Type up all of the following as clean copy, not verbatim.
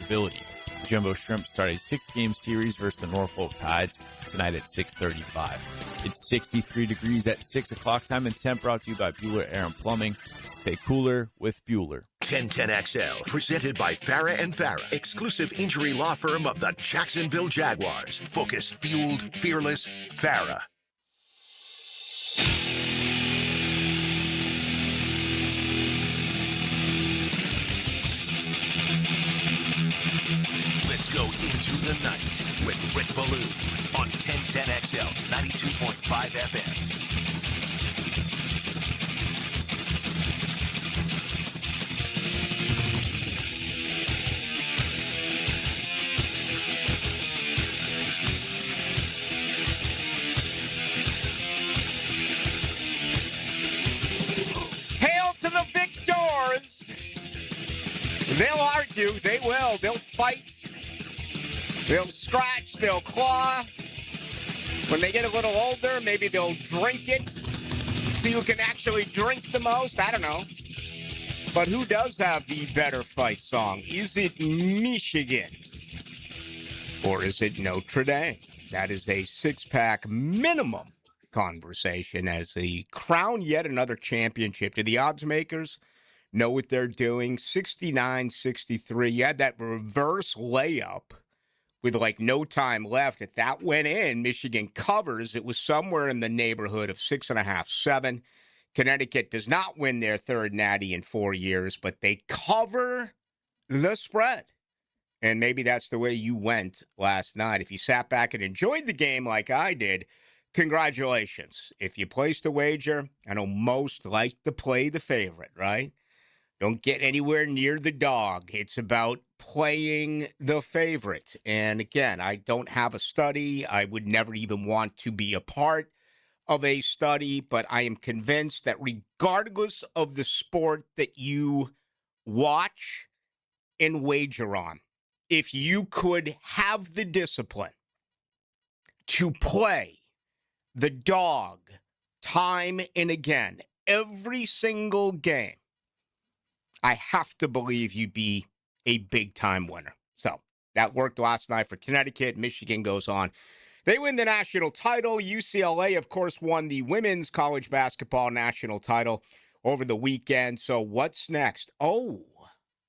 possibility. Jumbo Shrimp start a 6-game series versus the Norfolk Tides tonight at 6:35. It's 63 degrees at 6 o'clock time, and temp brought to you by Bueller Air and Plumbing. Stay cooler with Bueller. 1010XL, presented by Farah and Farah, exclusive injury law firm of the Jacksonville Jaguars. Focused, fueled, fearless, Farah. Let's go into the night with Rick Ballou on 1010XL 92.5 FM. Hail to the victors! They'll argue, they will, they'll fight, they'll scratch, they'll claw. When they get a little older, maybe they'll drink it. See who can actually drink the most, I don't know. But who does have the better fight song? Is it Michigan? Or is it Notre Dame? That is a six-pack minimum conversation as they crown yet another championship. Do the odds makers know what they're doing? 69-63. You had that reverse layup with like no time left. If that went in, Michigan covers. It was somewhere in the neighborhood of 6.5, 7. Connecticut does not win their third natty in 4 years, but they cover the spread. And maybe that's the way you went last night. If you sat back and enjoyed the game like I did, congratulations. If you placed a wager, I know most like to play the favorite, right? Don't get anywhere near the dog. It's about playing the favorite. And again, I don't have a study. I would never even want to be a part of a study, but I am convinced that regardless of the sport that you watch and wager on, if you could have the discipline to play the dog time and again, every single game, I have to believe you'd be a big-time winner. So that worked last night for Connecticut. Michigan goes on. They win the national title. UCLA, of course, won the women's college basketball national title over the weekend. So what's next? Oh,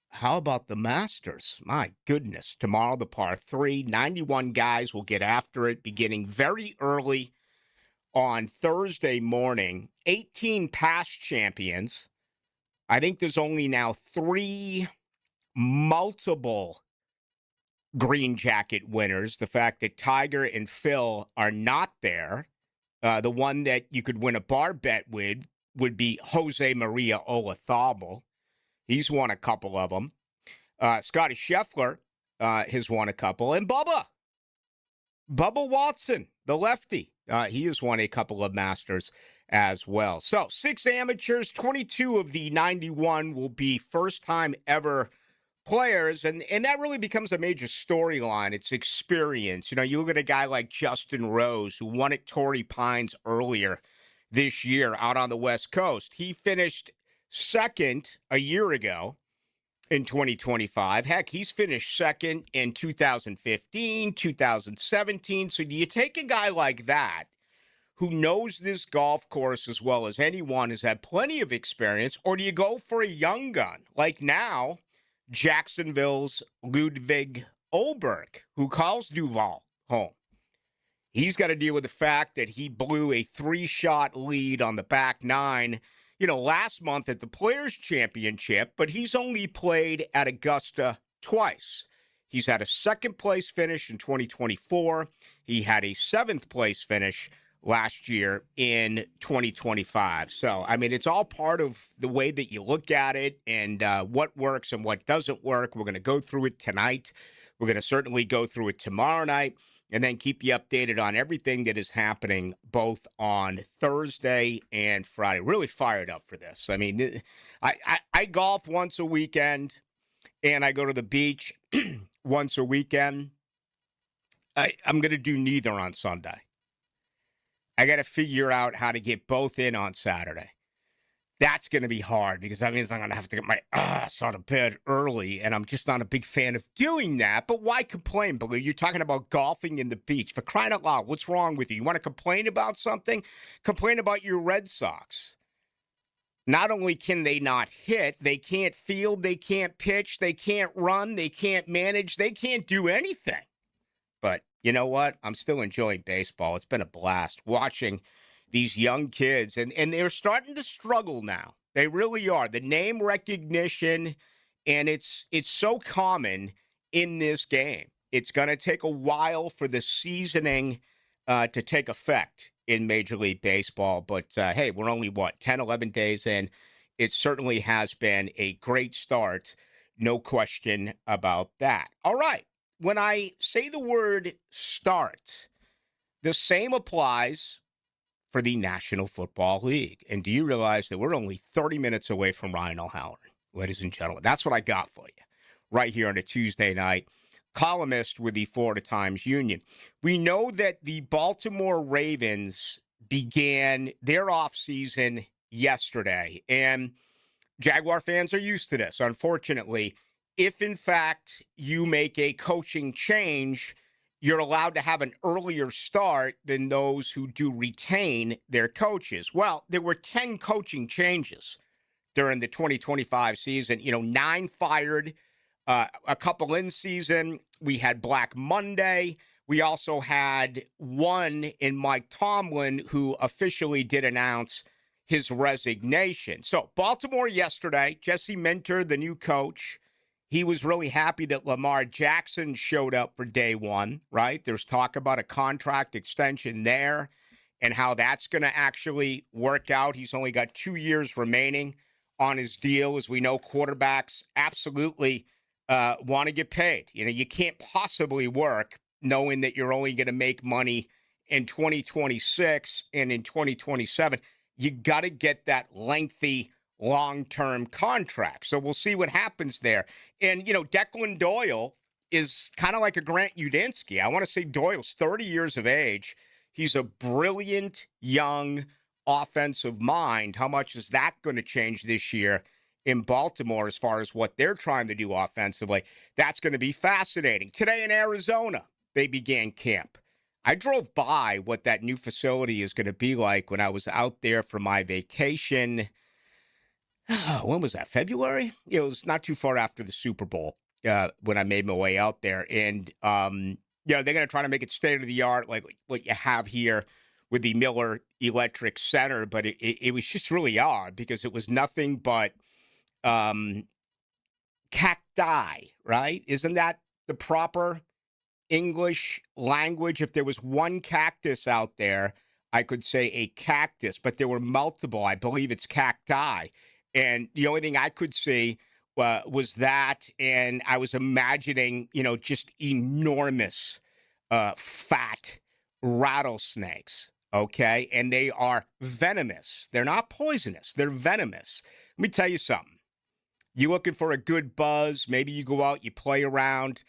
how about the Masters? My goodness. Tomorrow, the par 3. 91 guys will get after it beginning very early on Thursday morning. 18 past champions. I think there's only now 3 multiple green jacket winners. The fact that Tiger and Phil are not there. The one that you could win a bar bet with would be Jose Maria Olazabal. He's won a couple of them. Scotty Scheffler has won a couple. And Bubba Watson, the lefty. He has won a couple of Masters as well. So 6 amateurs, 22 of the 91 will be first-time ever players, and that really becomes a major storyline. It's experience. You know, you look at a guy like Justin Rose, who won at Torrey Pines earlier this year out on the West Coast. He finished second a year ago in 2025. Heck, he's finished second in 2015, 2017. So do you take a guy like that who knows this golf course as well as anyone, has had plenty of experience, or do you go for a young gun like now Jacksonville's Ludwig Oberg, who calls Duval home? He's got to deal with the fact that he blew a 3-shot lead on the back 9, last month at the Players' Championship, but he's only played at Augusta twice. He's had a second-place finish in 2024. He had a 7th-place finish last year in 2025. So, I mean, it's all part of the way that you look at it and what works and what doesn't work. We're going to go through it tonight. We're going to certainly go through it tomorrow night and then keep you updated on everything that is happening both on Thursday and Friday. Really fired up for this. I mean, I golf once a weekend and I go to the beach once a weekend. I'm going to do neither on Sunday. I got to figure out how to get both in on Saturday. That's going to be hard because that means I'm going to have to get my ass out of bed early, and I'm just not a big fan of doing that. But why complain, Billy? You're talking about golfing in the beach. For crying out loud, what's wrong with you? You want to complain about something? Complain about your Red Sox. Not only can they not hit, they can't field, they can't pitch, they can't run, they can't manage, they can't do anything. But you know what? I'm still enjoying baseball. It's been a blast watching these young kids, and they're starting to struggle now. They really are. The name recognition, and it's so common in this game. It's going to take a while for the seasoning to take effect in Major League Baseball. But, hey, we're only, 10, 11 days in. It certainly has been a great start. No question about that. All right. When I say the word start, the same applies for the National Football League. And do you realize that we're only 30 minutes away from Ryan O'Halloran, ladies and gentlemen? That's what I got for you right here on a Tuesday night. Columnist with the Florida Times-Union. We know that the Baltimore Ravens began their offseason yesterday, and Jaguar fans are used to this. Unfortunately, if in fact you make a coaching change, you're allowed to have an earlier start than those who do retain their coaches. Well, there were 10 coaching changes during the 2025 season. 9 fired, a couple in season. We had Black Monday. We also had one in Mike Tomlin, who officially did announce his resignation. So Baltimore yesterday, Jesse Minter, the new coach, he was really happy that Lamar Jackson showed up for day one, right? There's talk about a contract extension there and how that's going to actually work out. He's only got 2 years remaining on his deal. As we know, quarterbacks absolutely want to get paid. You can't possibly work knowing that you're only going to make money in 2026 and in 2027. You got to get that lengthy long-term contract. So we'll see what happens there. And, Declan Doyle is kind of like a Grant Udinski. I want to say Doyle's 30 years of age. He's a brilliant, young offensive mind. How much is that going to change this year in Baltimore as far as what they're trying to do offensively? That's going to be fascinating. Today in Arizona, they began camp. I drove by what that new facility is going to be like when I was out there for my vacation. When was that? February? It was not too far after the Super Bowl when I made my way out there. And, they're going to try to make it state of the art like what you have here with the Miller Electric Center. But it was just really odd because it was nothing but cacti, right? Isn't that the proper English language? If there was one cactus out there, I could say a cactus, but there were multiple. I believe it's cacti. And the only thing I could see was that, and I was imagining, just enormous, fat rattlesnakes, okay? And they are venomous. They're not poisonous. They're venomous. Let me tell you something. You looking for a good buzz, maybe you go out, you play around,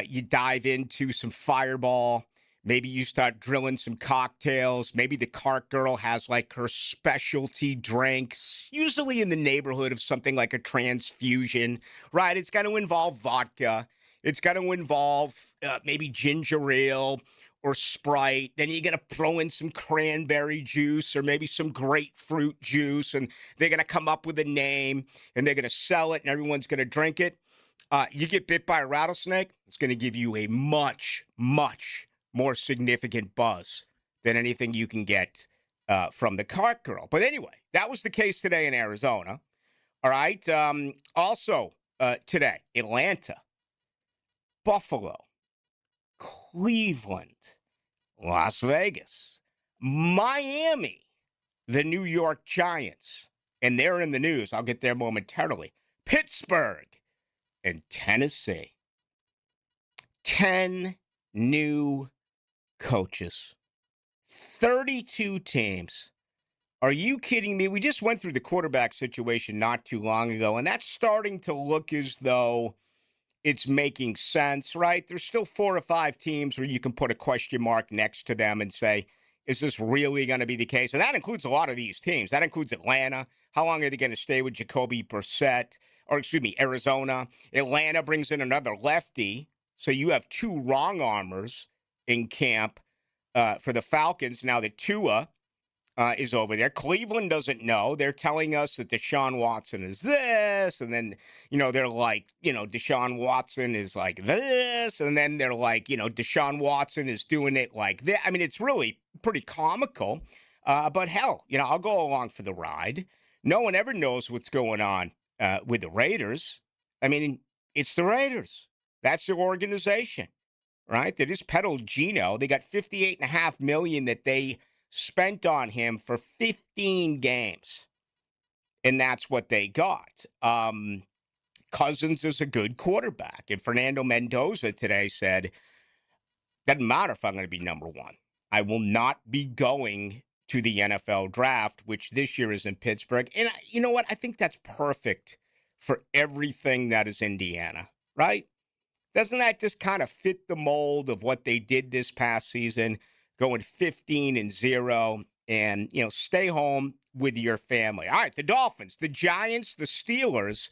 you dive into some Fireball. Maybe you start drilling some cocktails. Maybe the cart girl has like her specialty drinks, usually in the neighborhood of something like a transfusion, right? It's got to involve vodka. It's got to involve maybe ginger ale or Sprite. Then you got to throw in some cranberry juice or maybe some grapefruit juice. And they're going to come up with a name and they're going to sell it and everyone's going to drink it. You get bit by a rattlesnake, it's going to give you a much, much more significant buzz than anything you can get from the cart girl. But anyway, that was the case today in Arizona. All right. Also today, Atlanta, Buffalo, Cleveland, Las Vegas, Miami, the New York Giants, and they're in the news. I'll get there momentarily. Pittsburgh and Tennessee. 10 new coaches, 32 teams. Are you kidding me? We just went through the quarterback situation not too long ago, and that's starting to look as though it's making sense, right? There's still 4 or 5 teams where you can put a question mark next to them and say, Is this really going to be the case? And that includes a lot of these teams. That includes Atlanta. How long are they going to stay with Jacoby Brissett? Or, excuse me, Arizona. Atlanta brings in another lefty. So you have two wrong armors in camp for the Falcons now that Tua is over there. Cleveland doesn't know. They're telling us that Deshaun Watson is this, and then, they're like, Deshaun Watson is like this, and then they're like, Deshaun Watson is doing it like that. I mean, it's really pretty comical, but hell, I'll go along for the ride. No one ever knows what's going on with the Raiders. I mean, it's the Raiders. That's their organization, right? They just peddled Geno. They got $58.5 million that they spent on him for 15 games. And that's what they got. Cousins is a good quarterback. And Fernando Mendoza today said, doesn't matter if I'm going to be number one. I will not be going to the NFL draft, which this year is in Pittsburgh. And you know what? I think that's perfect for everything that is Indiana, right? Doesn't that just kind of fit the mold of what they did this past season? Going 15-0 and, stay home with your family. All right, the Dolphins, the Giants, the Steelers,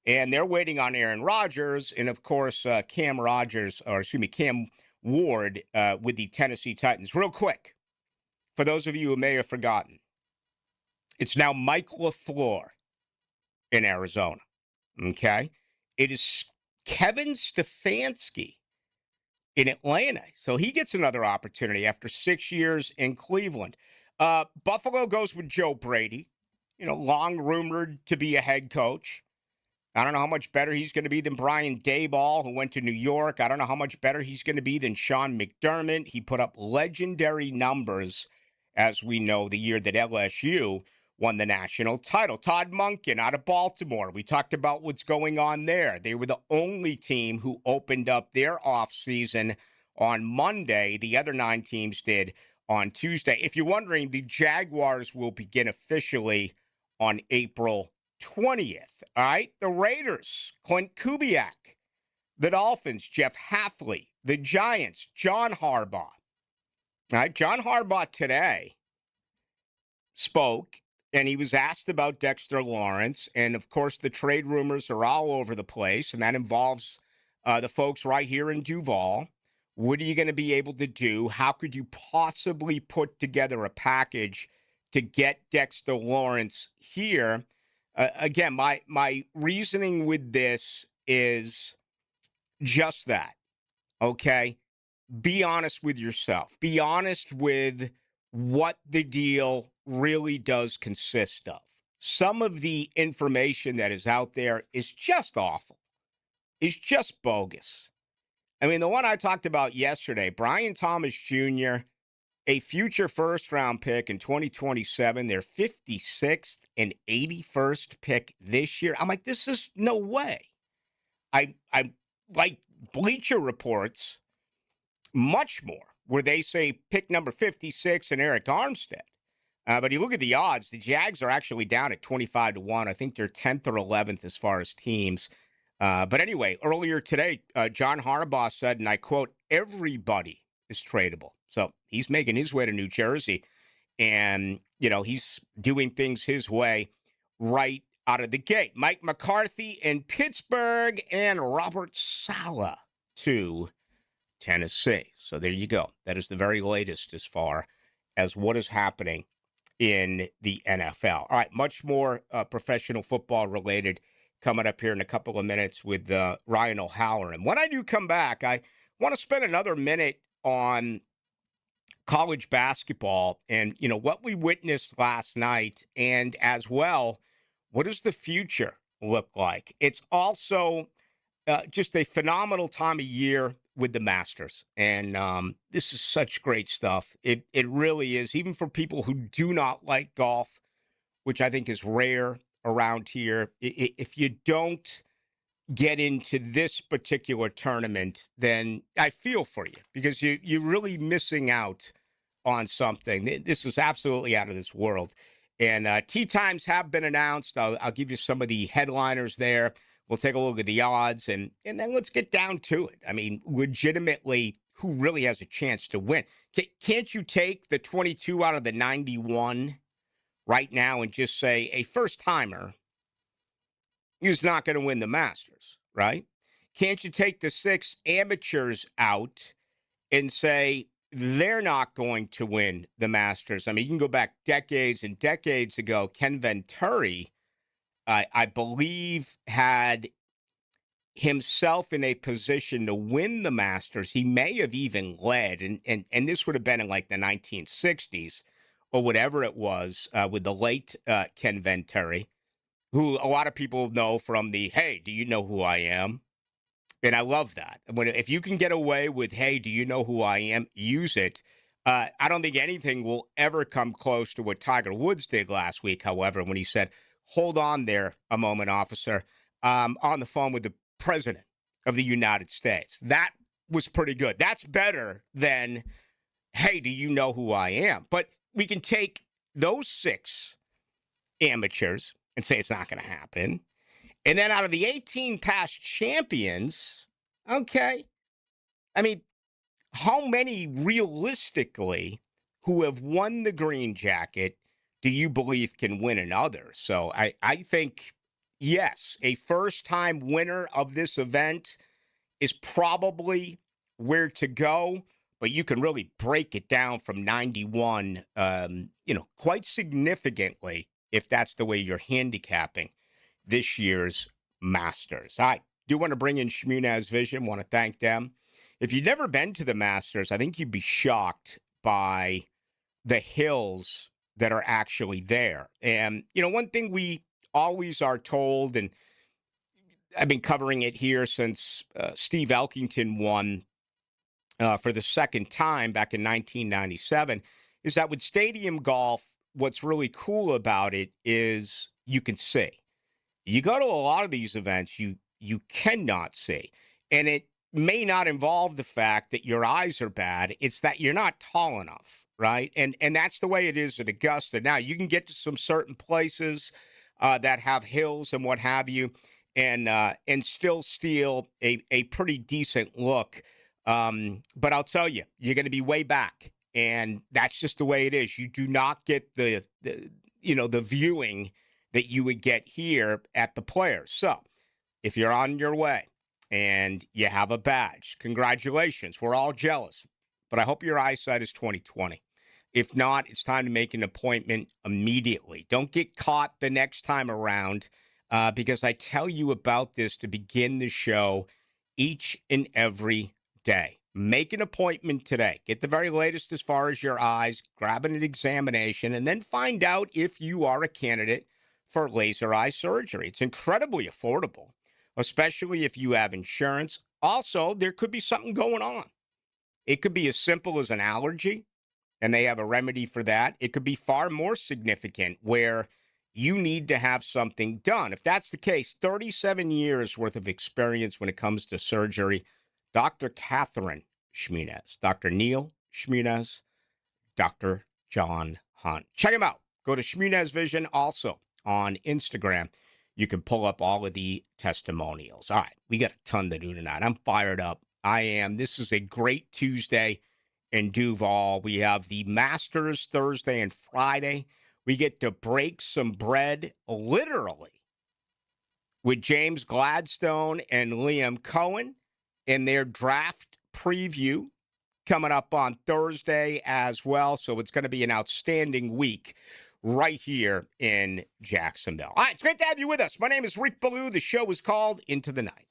and they're waiting on Aaron Rodgers and, of course, Cam Ward with the Tennessee Titans. Real quick, for those of you who may have forgotten, it's now Mike LaFleur in Arizona, okay? It is Kevin Stefanski in Atlanta. So he gets another opportunity after 6 years in Cleveland. Buffalo goes with Joe Brady, long rumored to be a head coach. I don't know how much better he's going to be than Brian Daboll, who went to New York. I don't know how much better he's going to be than Sean McDermott. He put up legendary numbers, as we know, the year that LSU won the national title. Todd Monken out of Baltimore. We talked about what's going on there. They were the only team who opened up their offseason on Monday. The other 9 teams did on Tuesday. If you're wondering, the Jaguars will begin officially on April 20th. All right? The Raiders, Clint Kubiak. The Dolphins, Jeff Hafley. The Giants, John Harbaugh. All right? John Harbaugh today spoke, and he was asked about Dexter Lawrence. And, of course, the trade rumors are all over the place, and that involves the folks right here in Duval. What are you going to be able to do? How could you possibly put together a package to get Dexter Lawrence here? Again, my reasoning with this is just that, okay? Be honest with yourself. Be honest with what the deal really does consist of. Some of the information that is out there is just awful. It's just bogus. I mean, the one I talked about yesterday, Brian Thomas Jr., a future first-round pick in 2027, their 56th and 81st pick this year. I'm like, this is no way. I like Bleacher Reports much more, where they say pick number 56 and Eric Armstead. But you look at the odds, the Jags are actually down at 25-1. I think they're 10th or 11th as far as teams. But anyway, earlier today, John Harbaugh said, and I quote, everybody is tradable. So he's making his way to New Jersey, and, he's doing things his way right out of the gate. Mike McCarthy in Pittsburgh and Robert Saleh to Tennessee. So there you go. That is the very latest as far as what is happening in the NFL. All right, much more professional football related coming up here in a couple of minutes with Ryan O'Halloran. When I do come back, I want to spend another minute on college basketball and, what we witnessed last night, and as well, what does the future look like? It's also just a phenomenal time of year with the Masters, and this is such great stuff. It really is, even for people who do not like golf, which I think is rare around here. If you don't get into this particular tournament, then I feel for you, because you're really missing out on something. This is absolutely out of this world. And tee times have been announced. I'll give you some of the headliners there. We'll take a look at the odds, and then let's get down to it. I mean, legitimately, who really has a chance to win. Can't you take the 22 out of the 91 right now and just say a first-timer who's not going to win the Masters, right? Can't you take the 6 amateurs out and say they're not going to win the Masters? I mean, you can go back decades and decades ago. Ken Venturi, I believe, had himself in a position to win the Masters. He may have even led, and this would have been in like the 1960s or whatever it was, with the late Ken Venturi, who a lot of people know from the, hey, do you know who I am? And I love that. If you can get away with, hey, do you know who I am? Use it. I don't think anything will ever come close to what Tiger Woods did last week, however, when he said, hold on there a moment, officer, on the phone with the President of the United States. That was pretty good. That's better than, hey, do you know who I am? But we can take those 6 amateurs and say it's not going to happen. And then out of the 18 past champions, okay, I mean, how many realistically who have won the green jacket do you believe can win another? So I think, yes, a first-time winner of this event is probably where to go, but you can really break it down from 91, quite significantly if that's the way you're handicapping this year's Masters. I do want to bring in Shmunez Vision, want to thank them. If you've never been to the Masters, I think you'd be shocked by the hills that are actually there. And, one thing we always are told, and I've been covering it here since Steve Elkington won for the second time back in 1997, is that with stadium golf, what's really cool about it is you can see. You go to a lot of these events, you cannot see. And it may not involve the fact that your eyes are bad. It's that you're not tall enough, right? And that's the way it is at Augusta. Now, you can get to some certain places that have hills and what have you, and still steal a pretty decent look. But I'll tell you, you're going to be way back, and that's just the way it is. You do not get the viewing that you would get here at the Players. So if you're on your way and you have a badge, congratulations. We're all jealous, but I hope your eyesight is 20/20. If not, it's time to make an appointment immediately. Don't get caught the next time around, because I tell you about this to begin the show each and every day. Make an appointment today. Get the very latest as far as your eyes, grab an examination, and then find out if you are a candidate for laser eye surgery. It's incredibly affordable, especially if you have insurance. Also, there could be something going on. It could be as simple as an allergy, and they have a remedy for that. It could be far more significant, where you need to have something done. If that's the case, 37 years worth of experience when it comes to surgery. Dr. Catherine Shmunez, Dr. Neil Shmunez, Dr. John Hunt. Check him out. Go to Shmunez Vision. Also on Instagram, you can pull up all of the testimonials. All right, we got a ton to do tonight. I'm fired up. I am. This is a great Tuesday in Duval. We have the Masters Thursday and Friday. We get to break some bread, literally, with James Gladstone and Liam Cohen in their draft preview coming up on Thursday as well. So it's going to be an outstanding week right here in Jacksonville. All right, it's great to have you with us. My name is Rick Ballou. The show is called Into the Night.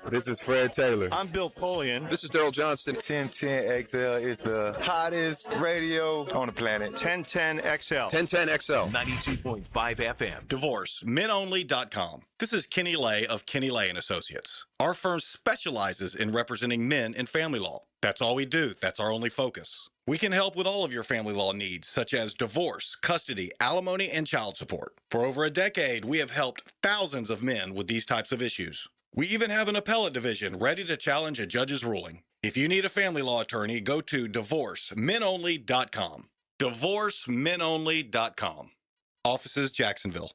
This is Fred Taylor. I'm Bill Polian. This is Daryl Johnston. 1010XL is the hottest radio on the planet. 1010XL. 1010XL. 92.5 FM. DivorceMenOnly.com. This is Kenny Lay of Kenny Lay & Associates. Our firm specializes in representing men in family law. That's all we do. That's our only focus. We can help with all of your family law needs, such as divorce, custody, alimony, and child support. For over a decade, we have helped thousands of men with these types of issues. We even have an appellate division ready to challenge a judge's ruling. If you need a family law attorney, go to DivorceMenOnly.com. DivorceMenOnly.com. Offices, Jacksonville.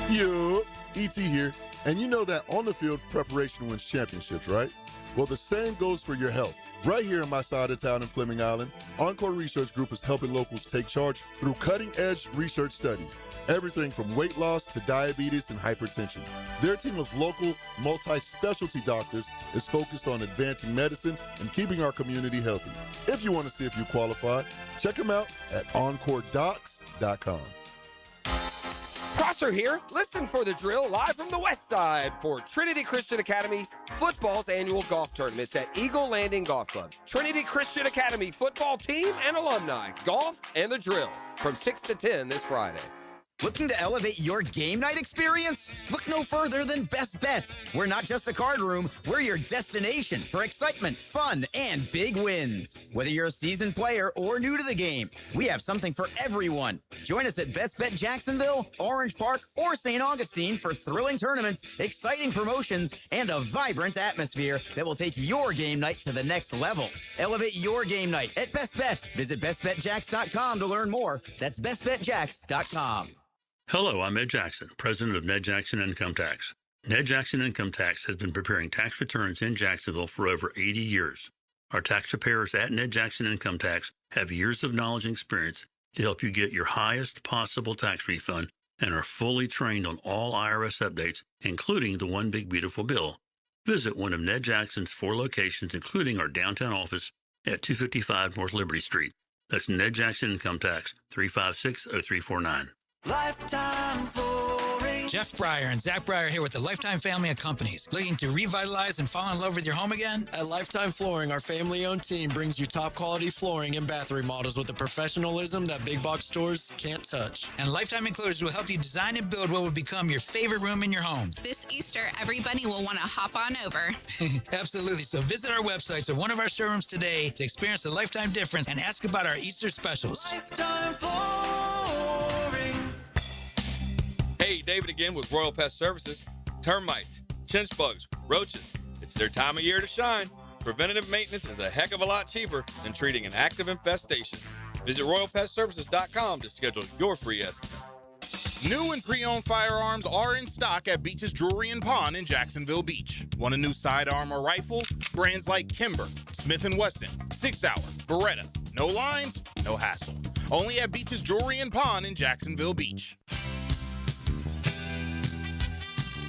Yo, E.T. here. And you know that on the field, preparation wins championships, right? Well, the same goes for your health. Right here in my side of town in Fleming Island, Encore Research Group is helping locals take charge through cutting-edge research studies. Everything from weight loss to diabetes and hypertension. Their team of local, multi-specialty doctors is focused on advancing medicine and keeping our community healthy. If you want to see if you qualify, check them out at EncoreDocs.com. Prosser here. Listen for the drill live from the west side for Trinity Christian Academy football's annual golf tournament at Eagle Landing Golf Club. Trinity Christian Academy football team and alumni, golf and the drill from 6 to 10 this Friday. Looking to elevate your game night experience? Look no further than Best Bet. We're not just a card room, we're your destination for excitement, fun, and big wins. Whether you're a seasoned player or new to the game, we have something for everyone. Join us at Best Bet Jacksonville, Orange Park, or St. Augustine for thrilling tournaments, exciting promotions, and a vibrant atmosphere that will take your game night to the next level. Elevate your game night at Best Bet. Visit bestbetjacks.com to learn more. That's bestbetjacks.com. Hello, I'm Ed Jackson, president of Ned Jackson Income Tax. Ned Jackson Income Tax has been preparing tax returns in Jacksonville for over 80 years. Our tax preparers at Ned Jackson Income Tax have years of knowledge and experience to help you get your highest possible tax refund and are fully trained on all IRS updates, including the One Big Beautiful Bill. Visit one of Ned Jackson's 4 locations, including our downtown office at 255 North Liberty Street. That's Ned Jackson Income Tax, 356-0349. Lifetime Flooring. Jeff Breyer and Zach Breyer here with the Lifetime family of companies. Looking to revitalize and fall in love with your home again? At Lifetime Flooring, our family-owned team brings you top-quality flooring and bath remodels with the professionalism that big box stores can't touch. And Lifetime Enclosures will help you design and build what will become your favorite room in your home. This Easter, everybody will want to hop on over. Absolutely. So visit our websites or one of our showrooms today to experience the Lifetime difference and ask about our Easter specials. Lifetime Flooring. Hey, David again with Royal Pest Services. Termites, chinch bugs, roaches. It's their time of year to shine. Preventative maintenance is a heck of a lot cheaper than treating an active infestation. Visit RoyalPestServices.com to schedule your free estimate. New and pre-owned firearms are in stock at Beach's Jewelry and Pawn in Jacksonville Beach. Want a new sidearm or rifle? Brands like Kimber, Smith & Wesson, 6 Hour, Beretta. No lines, no hassle. Only at Beach's Jewelry and Pawn in Jacksonville Beach.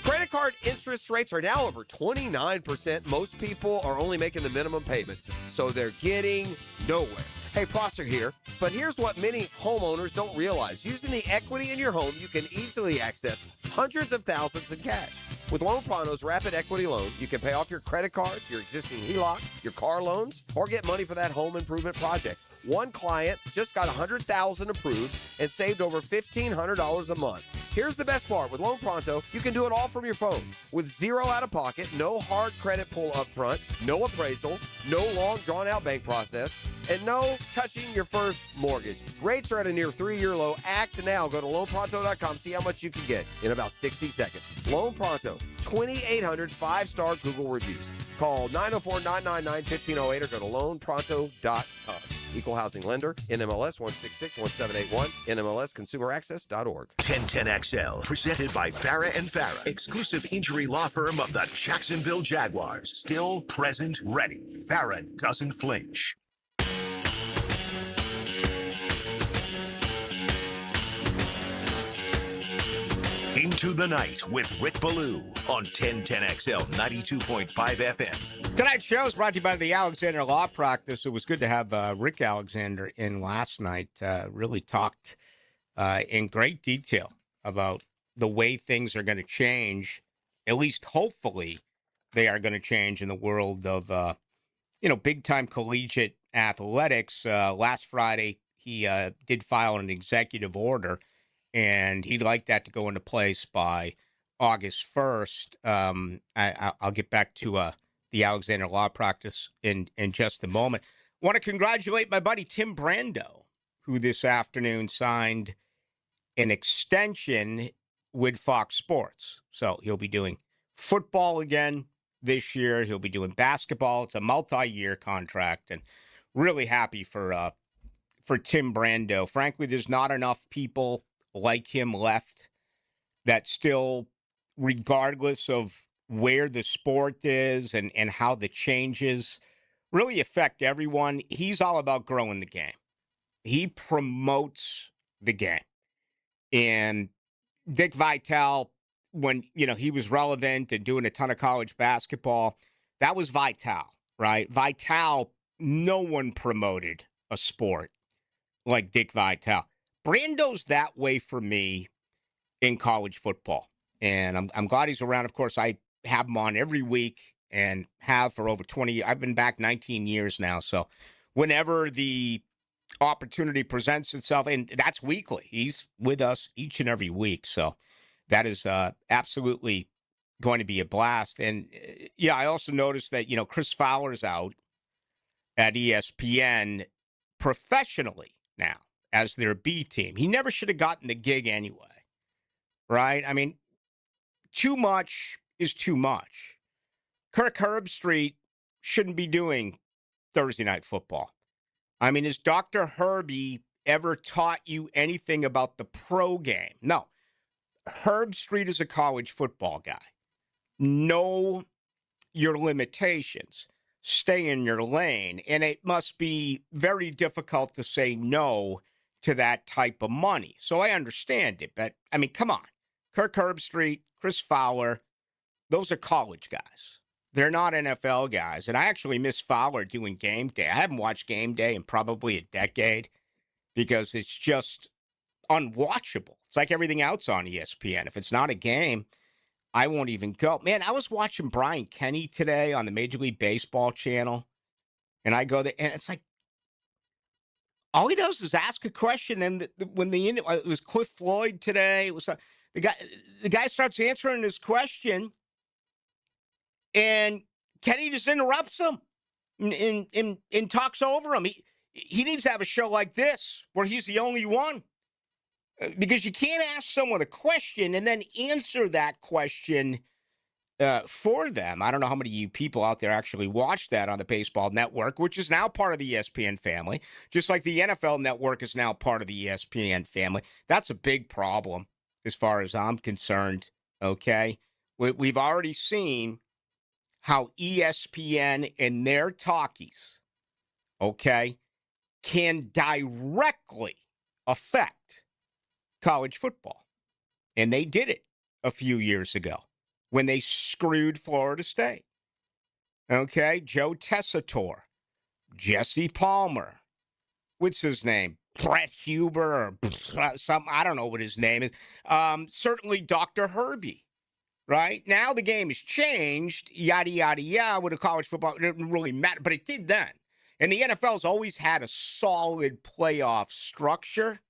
Credit card interest rates are now over 29%. Most people are only making the minimum payments, so they're getting nowhere. Hey, Prosser here, but here's what many homeowners don't realize. Using the equity in your home, you can easily access hundreds of thousands in cash. With Loan Pronto's Rapid Equity Loan, you can pay off your credit card, your existing HELOC, your car loans, or get money for that home improvement project. One client just got $100,000 approved and saved over $1,500 a month. Here's the best part. With Loan Pronto, you can do it all from your phone. With zero out-of-pocket, no hard credit pull up front, no appraisal, no long drawn-out bank process, and no touching your first mortgage. Rates are at a near 3-year low. Act now. Go to loanpronto.com. See how much you can get in about 60 seconds. Loan Pronto, 2,800 5-star Google reviews. Call 904-999-1508 or go to loanpronto.com. Equal housing lender, NMLS 1661781, NMLSconsumeraccess.org. 1010XL, presented by Farah and Farah, exclusive injury law firm of the Jacksonville Jaguars. Still present, ready. Farah doesn't flinch. Into the Night with Rick Ballou on 1010XL 92.5 FM. Tonight's show is brought to you by the Alexander Law Practice. It was good to have Rick Alexander in last night. Really talked in great detail about the way things are going to change. At least hopefully they are going to change in the world of, big-time collegiate athletics. Last Friday, he did file an executive order, and he'd like that to go into place by August 1st. I'll get back to the Alexander Law Practice in just a moment. Want to congratulate my buddy Tim Brando, who this afternoon signed an extension with Fox Sports. So he'll be doing football again this year. He'll be doing basketball. It's a multi-year contract, and really happy for Tim Brando. Frankly, there's not enough people like him left that still regardless of where the sport is and how the changes really affect everyone. He's all about growing the game. He promotes the game. And Dick Vitale, when, he was relevant and doing a ton of college basketball, that was Vitale, right? Vitale, no one promoted a sport like Dick Vitale. Brando's that way for me in college football. And I'm glad he's around. Of course, I have him on every week and have for over 20 years. I've been back 19 years now. So whenever the opportunity presents itself, and that's weekly, he's with us each and every week. So that is absolutely going to be a blast. And yeah, I also noticed that, Chris Fowler's out at ESPN professionally now as their B team. He never should have gotten the gig anyway, right? I mean, too much is too much. Kirk Herbstreit shouldn't be doing Thursday Night Football. I mean, has Dr. Herbie ever taught you anything about the pro game? No. Herbstreit is a college football guy. Know your limitations. Stay in your lane. And it must be very difficult to say no to that type of money. So I understand it. But, I mean, come on. Kirk Herbstreit, Chris Fowler, those are college guys. They're not NFL guys. And I actually miss Fowler doing game day. I haven't watched game day in probably a decade because it's just unwatchable. It's like everything else on ESPN. If it's not a game, I won't even go. Man, I was watching Brian Kenny today on the Major League Baseball channel. And I go there, and it's like, all he does is ask a question. Then it was Cliff Floyd today. It was the guy starts answering his question, and Kenny just interrupts him and talks over him. He needs to have a show like this where he's the only one, because you can't ask someone a question and then answer that question for them. I don't know how many of you people out there actually watch that on the Baseball Network, which is now part of the ESPN family, just like the NFL Network is now part of the ESPN family. That's a big problem as far as I'm concerned, okay? We've already seen how ESPN and their talkies, okay, can directly affect college football. And they did it a few years ago when they screwed Florida State. Okay, Joe Tessitore, Jesse Palmer, what's his name? Brett Huber or something. I don't know what his name is. Certainly Dr. Herbie, right? Now the game has changed, yada, yada, yada, with the college football. It didn't really matter, but it did then. And the NFL's always had a solid playoff structure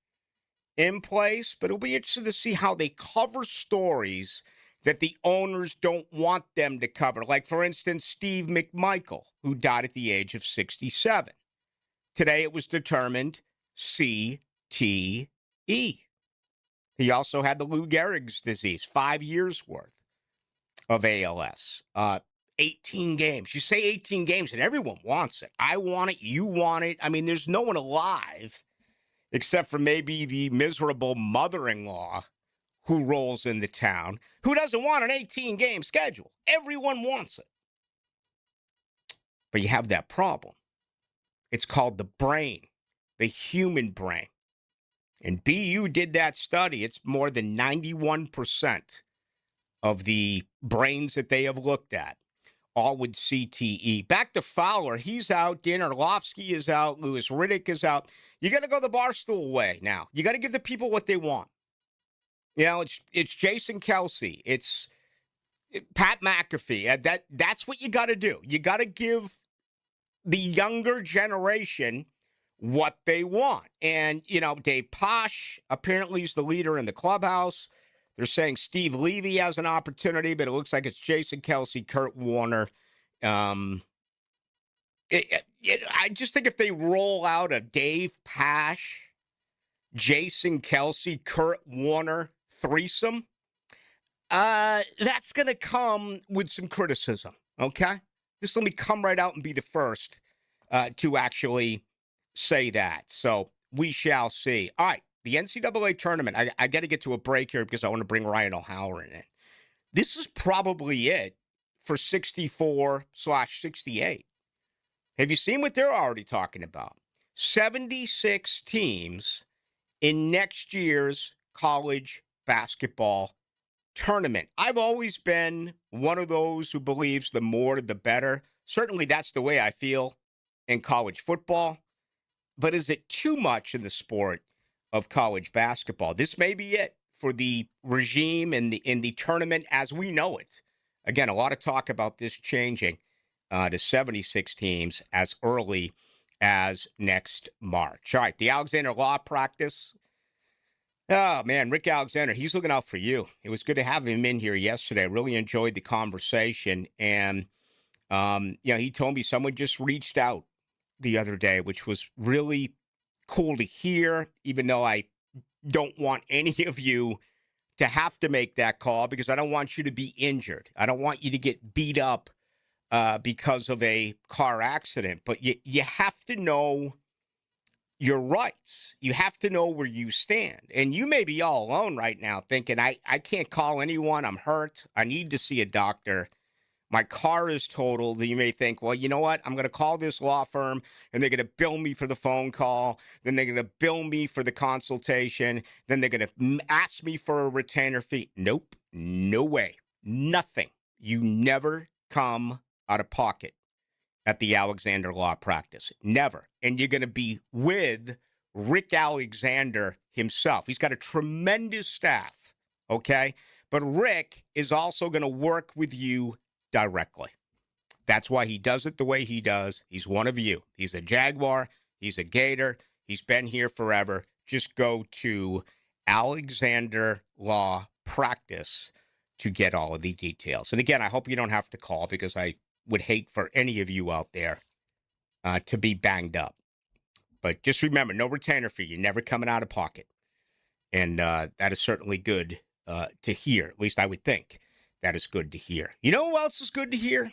in place, but it'll be interesting to see how they cover stories that the owners don't want them to cover. Like, for instance, Steve McMichael, who died at the age of 67. Today it was determined CTE. He also had the Lou Gehrig's disease, 5 years worth of ALS. 18 games. You say 18 games and everyone wants it. I want it. You want it. I mean, there's no one alive except for maybe the miserable mother-in-law who rolls into town, who doesn't want an 18-game schedule. Everyone wants it. But you have that problem. It's called the brain, the human brain. And BU did that study. It's more than 91% of the brains that they have looked at, all with CTE. Back to Fowler. He's out. Dan Orlovsky is out. Louis Riddick is out. You got to go the Barstool way now. You got to give the people what they want. You know, it's Jason Kelsey. It's Pat McAfee. That's what you got to do. You got to give the younger generation what they want. And, you know, Dave Posh apparently is the leader in the clubhouse. They're saying Steve Levy has an opportunity, but it looks like it's Jason Kelsey, Kurt Warner. I just think if they roll out a Dave Posh, Jason Kelsey, Kurt Warner threesome, that's going to come with some criticism, okay? Just let me come right out and be the first to actually say that. So we shall see. All right, the NCAA tournament. I got to get to a break here because I want to bring Ryan O'Halloran in. This is probably it for 64/68. Have you seen what they're already talking about? 76 teams in next year's college basketball tournament. I've always been one of those who believes the more the better. Certainly that's the way I feel in college football. But is it too much in the sport of college basketball? This may be it for the regime in the tournament as we know it. Again, a lot of talk about this changing to 76 teams as early as next March. All right, the Alexander Law Practice. Oh, man, Rick Alexander, he's looking out for you. It was good to have him in here yesterday. I really enjoyed the conversation. And, he told me someone just reached out the other day, which was really cool to hear, even though I don't want any of you to have to make that call because I don't want you to be injured. I don't want you to get beat up because of a car accident. But you have to know your rights. You have to know where you stand. And you may be all alone right now thinking, I can't call anyone. I'm hurt. I need to see a doctor. My car is totaled. You may think, well, you know what? I'm going to call this law firm, and they're going to bill me for the phone call. Then they're going to bill me for the consultation. Then they're going to ask me for a retainer fee. Nope. No way. Nothing. You never come out of pocket at the Alexander Law Practice. Never. And you're going to be with Rick Alexander himself. He's got a tremendous staff, okay? But Rick is also going to work with you directly. That's why he does it the way he does. He's one of you. He's a Jaguar. He's a Gator. He's been here forever. Just go to Alexander Law Practice to get all of the details. And again, I hope you don't have to call because I would hate for any of you out there to be banged up. But just remember, no retainer fee. You're never coming out of pocket. And that is certainly good to hear. At least I would think that is good to hear. You know who else is good to hear?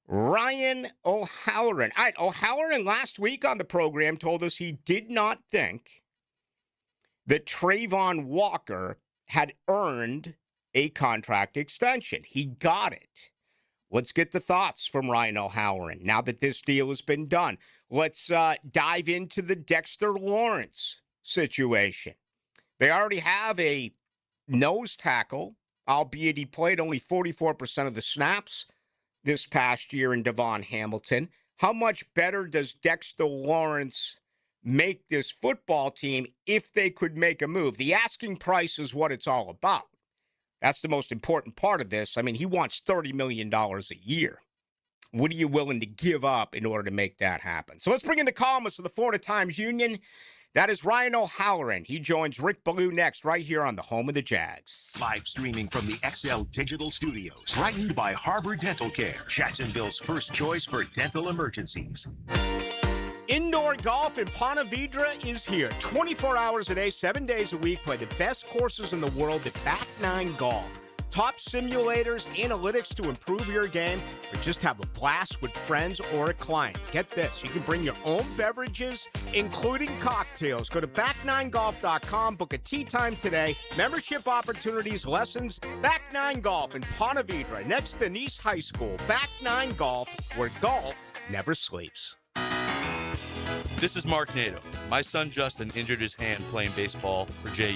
Ryan O'Halloran. All right, O'Halloran last week on the program told us he did not think that Trayvon Walker had earned a contract extension. He got it. Let's get the thoughts from Ryan O'Halloran now that this deal has been done. Let's dive into the Dexter Lawrence situation. They already have a nose tackle, albeit he played only 44% of the snaps this past year in Devon Hamilton. How much better does Dexter Lawrence make this football team if they could make a move? The asking price is what it's all about. That's the most important part of this. I mean, he wants $30 million a year. What are you willing to give up in order to make that happen? So let's bring in the columnist of the Florida Times-Union. That is Ryan O'Halloran. He joins Rick Ballou next right here on the home of the Jags. Live streaming from the XL Digital Studios. Brightened by Harbor Dental Care, Jacksonville's first choice for dental emergencies. Indoor golf in Ponte Vedra is here. 24 hours a day, 7 days a week. Play the best courses in the world at Back Nine Golf. Top simulators, analytics to improve your game, or just have a blast with friends or a client. Get this, you can bring your own beverages, including cocktails. Go to back9golf.com, book a tee time today. Membership opportunities, lessons, Back Nine Golf in Ponte Vedra, next to Nice High School. Back Nine Golf, where golf never sleeps. This is Mark Nato. My son Justin injured his hand playing baseball for JU.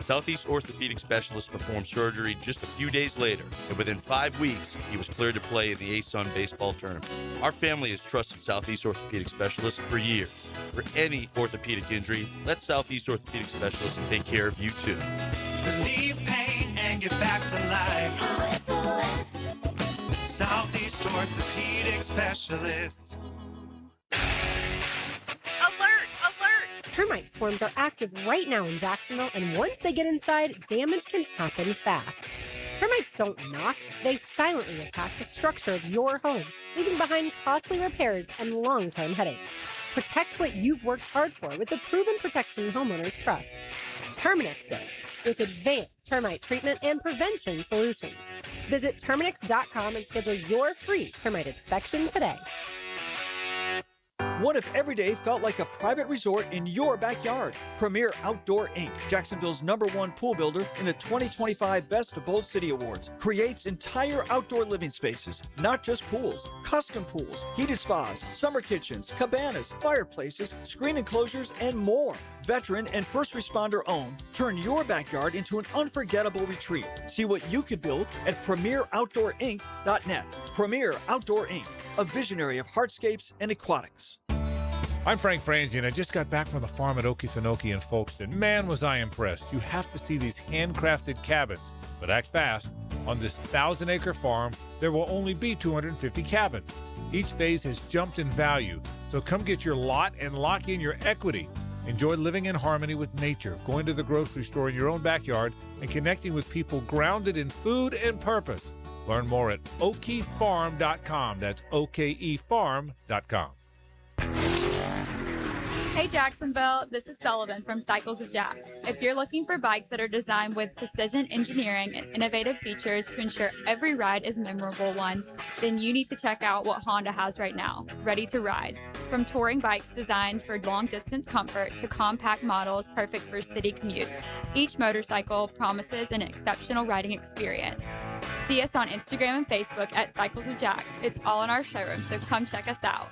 Southeast Orthopedic Specialist performed surgery just a few days later, and within 5 weeks, he was cleared to play in the ASUN baseball tournament. Our family has trusted Southeast Orthopedic Specialist for years. For any orthopedic injury, let Southeast Orthopedic Specialist take care of you too. Relieve pain and get back to life. Southeast Orthopedic Specialist. Termite swarms are active right now in Jacksonville, and once they get inside, damage can happen fast. Termites don't knock, they silently attack the structure of your home, leaving behind costly repairs and long-term headaches. Protect what you've worked hard for with the proven protection homeowners trust. Terminix with advanced termite treatment and prevention solutions. Visit Terminix.com and schedule your free termite inspection today. What if every day felt like a private resort in your backyard? Premier Outdoor Inc., Jacksonville's #1 pool builder in the 2025 Best of Both City Awards, creates entire outdoor living spaces, not just pools, custom pools, heated spas, summer kitchens, cabanas, fireplaces, screen enclosures, and more. Veteran and first responder owned, turn your backyard into an unforgettable retreat. See what you could build at premieroutdoorinc.net. Premier Outdoor Inc., a visionary of hardscapes and aquatics. I'm Frank Franzi, and I just got back from the farm at Okefenokee in Folkestone. Man, was I impressed. You have to see these handcrafted cabins. But act fast. On this 1,000-acre farm, there will only be 250 cabins. Each phase has jumped in value, so come get your lot and lock in your equity. Enjoy living in harmony with nature, going to the grocery store in your own backyard, and connecting with people grounded in food and purpose. Learn more at okefarm.com. That's okefarm.com. Hey Jacksonville, this is Sullivan from Cycles of Jacks. If you're looking for bikes that are designed with precision engineering and innovative features to ensure every ride is a memorable one, then you need to check out what Honda has right now, Ready to Ride. From touring bikes designed for long-distance comfort to compact models perfect for city commutes, each motorcycle promises an exceptional riding experience. See us on Instagram and Facebook at Cycles of Jacks. It's all in our showroom, so come check us out.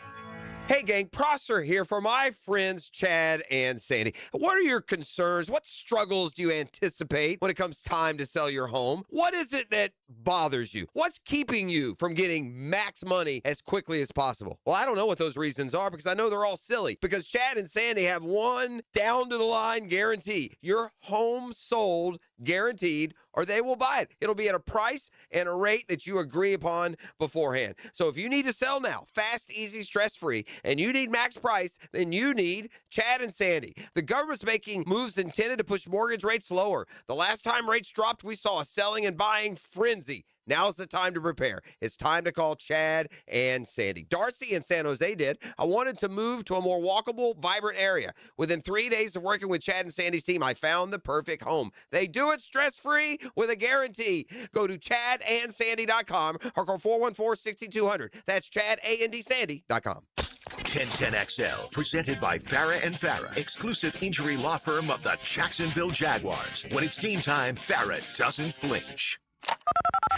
Hey, gang, Prosser here for my friends Chad and Sandy. What are your concerns? What struggles do you anticipate when it comes time to sell your home? What is it that bothers you? What's keeping you from getting max money as quickly as possible? Well, I don't know what those reasons are because I know they're all silly. Because Chad and Sandy have one down-to-the-line guarantee. Your home sold guaranteed, or they will buy it. It'll be at a price and a rate that you agree upon beforehand. So if you need to sell now, fast, easy, stress-free, and you need max price, then you need Chad and Sandy. The government's making moves intended to push mortgage rates lower. The last time rates dropped, we saw a selling and buying frenzy. Now's the time to prepare. It's time to call Chad and Sandy. Darcy in San Jose did. I wanted to move to a more walkable, vibrant area. Within 3 days of working with Chad and Sandy's team, I found the perfect home. They do it stress-free with a guarantee. Go to chadandsandy.com or call 414-6200. That's chadandsandy.com. 1010XL, presented by Farah and Farah, exclusive injury law firm of the Jacksonville Jaguars. When it's game time, Farah doesn't flinch.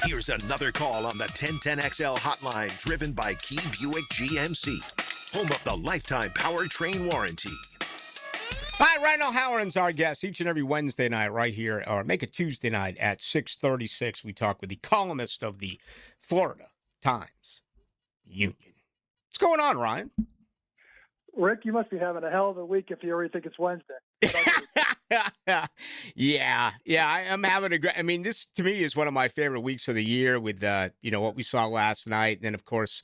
Here's another call on the 1010XL hotline, driven by Key Buick GMC, home of the lifetime powertrain warranty. Hi, Randall Howard's our guest each and every Wednesday night right here, or make it Tuesday night at 6:36. We talk with the columnist of the Florida Times-Union. What's going on, Ryan? Rick, you must be having a hell of a week if you already think it's Wednesday. Yeah, I'm having a great. I mean, this to me is one of my favorite weeks of the year with what we saw last night, and then of course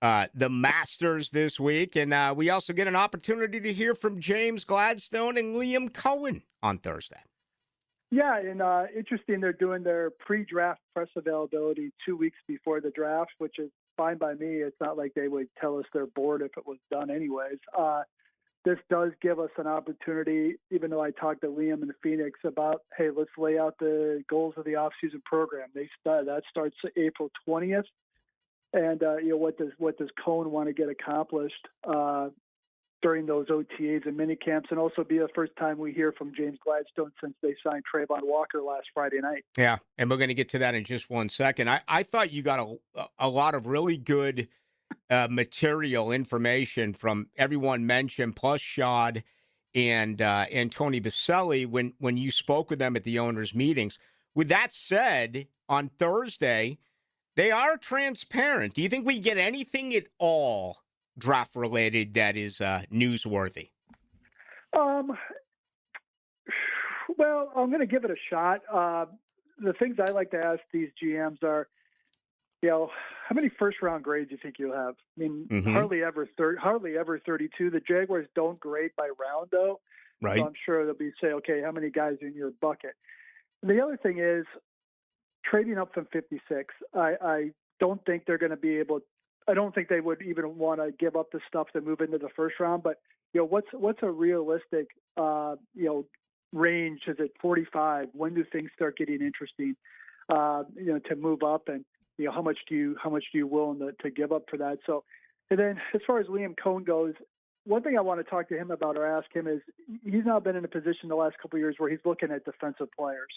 the Masters this week, and we also get an opportunity to hear from James Gladstone and Liam Cohen on Thursday. Yeah, and interesting, they're doing their pre-draft press availability 2 weeks before the draft, which is fine by me. It's not like they would tell us they're bored if it was done anyways. This does give us an opportunity, even though I talked to Liam in Phoenix about, hey, let's lay out the goals of the offseason program. That starts April 20th. And, what does Cohen want to get accomplished during those OTAs and mini camps, and also be the first time we hear from James Gladstone since they signed Trayvon Walker last Friday night. Yeah, and we're going to get to that in just 1 second. I thought you got a lot of really good material information from everyone mentioned, plus Shad and Tony Baselli when you spoke with them at the owners' meetings. With that said, on Thursday, they are transparent. Do you think we get anything at all draft related that is newsworthy? Well, I'm going to give it a shot. The things I like to ask these GMs are, how many first-round grades do you think you'll have? I mean, hardly ever 32. The Jaguars don't grade by round, though. Right. So I'm sure they'll say, okay, how many guys in your bucket? And the other thing is trading up from 56. I don't think they're going to be able. I don't think they would even want to give up the stuff to move into the first round. But what's a realistic range? Is it 45? When do things start getting interesting? To move up, and how much do you willing to give up for that? So, and then as far as Liam Cohen goes, one thing I want to talk to him about or ask him is he's now been in a position the last couple of years where he's looking at defensive players.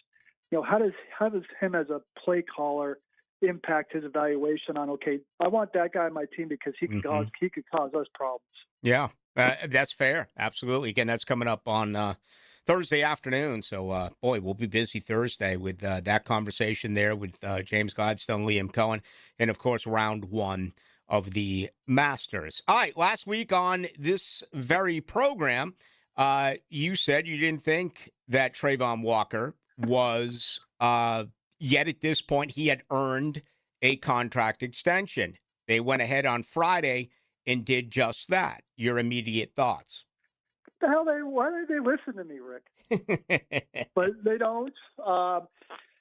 How does him as a play caller impact his evaluation on, okay, I want that guy on my team because he could cause us problems. Yeah, that's fair. Absolutely. Again, that's coming up on Thursday afternoon. So, boy, we'll be busy Thursday with that conversation there with James Gladstone, Liam Cohen, and, of course, round one of the Masters. All right, last week on this very program, you said you didn't think that Trayvon Walker was yet at this point he had earned a contract extension. They went ahead on Friday and did just that. Your immediate thoughts? The hell why don't they listen to me, Rick? But they don't.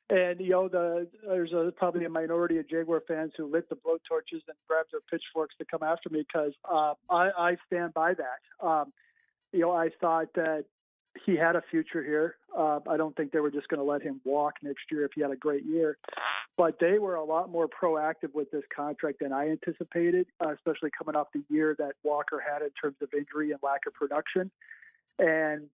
And there's probably a minority of Jaguar fans who lit the blowtorches and grabbed their pitchforks to come after me because I stand by that. I thought that he had a future here. I don't think they were just going to let him walk next year if he had a great year. But they were a lot more proactive with this contract than I anticipated, especially coming off the year that Walker had in terms of injury and lack of production. And,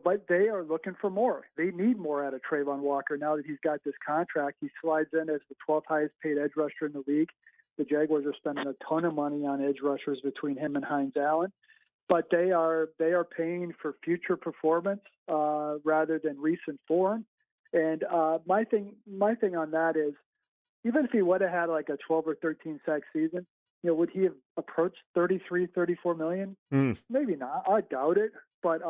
but they are looking for more. They need more out of Trayvon Walker now that he's got this contract. He slides in as the 12th highest paid edge rusher in the league. The Jaguars are spending a ton of money on edge rushers between him and Hines Allen. But they are paying for future performance rather than recent form. And my thing on that is, even if he would have had like a 12 or 13 sack season, would he have approached 33, 34 million? Maybe not. I doubt it. But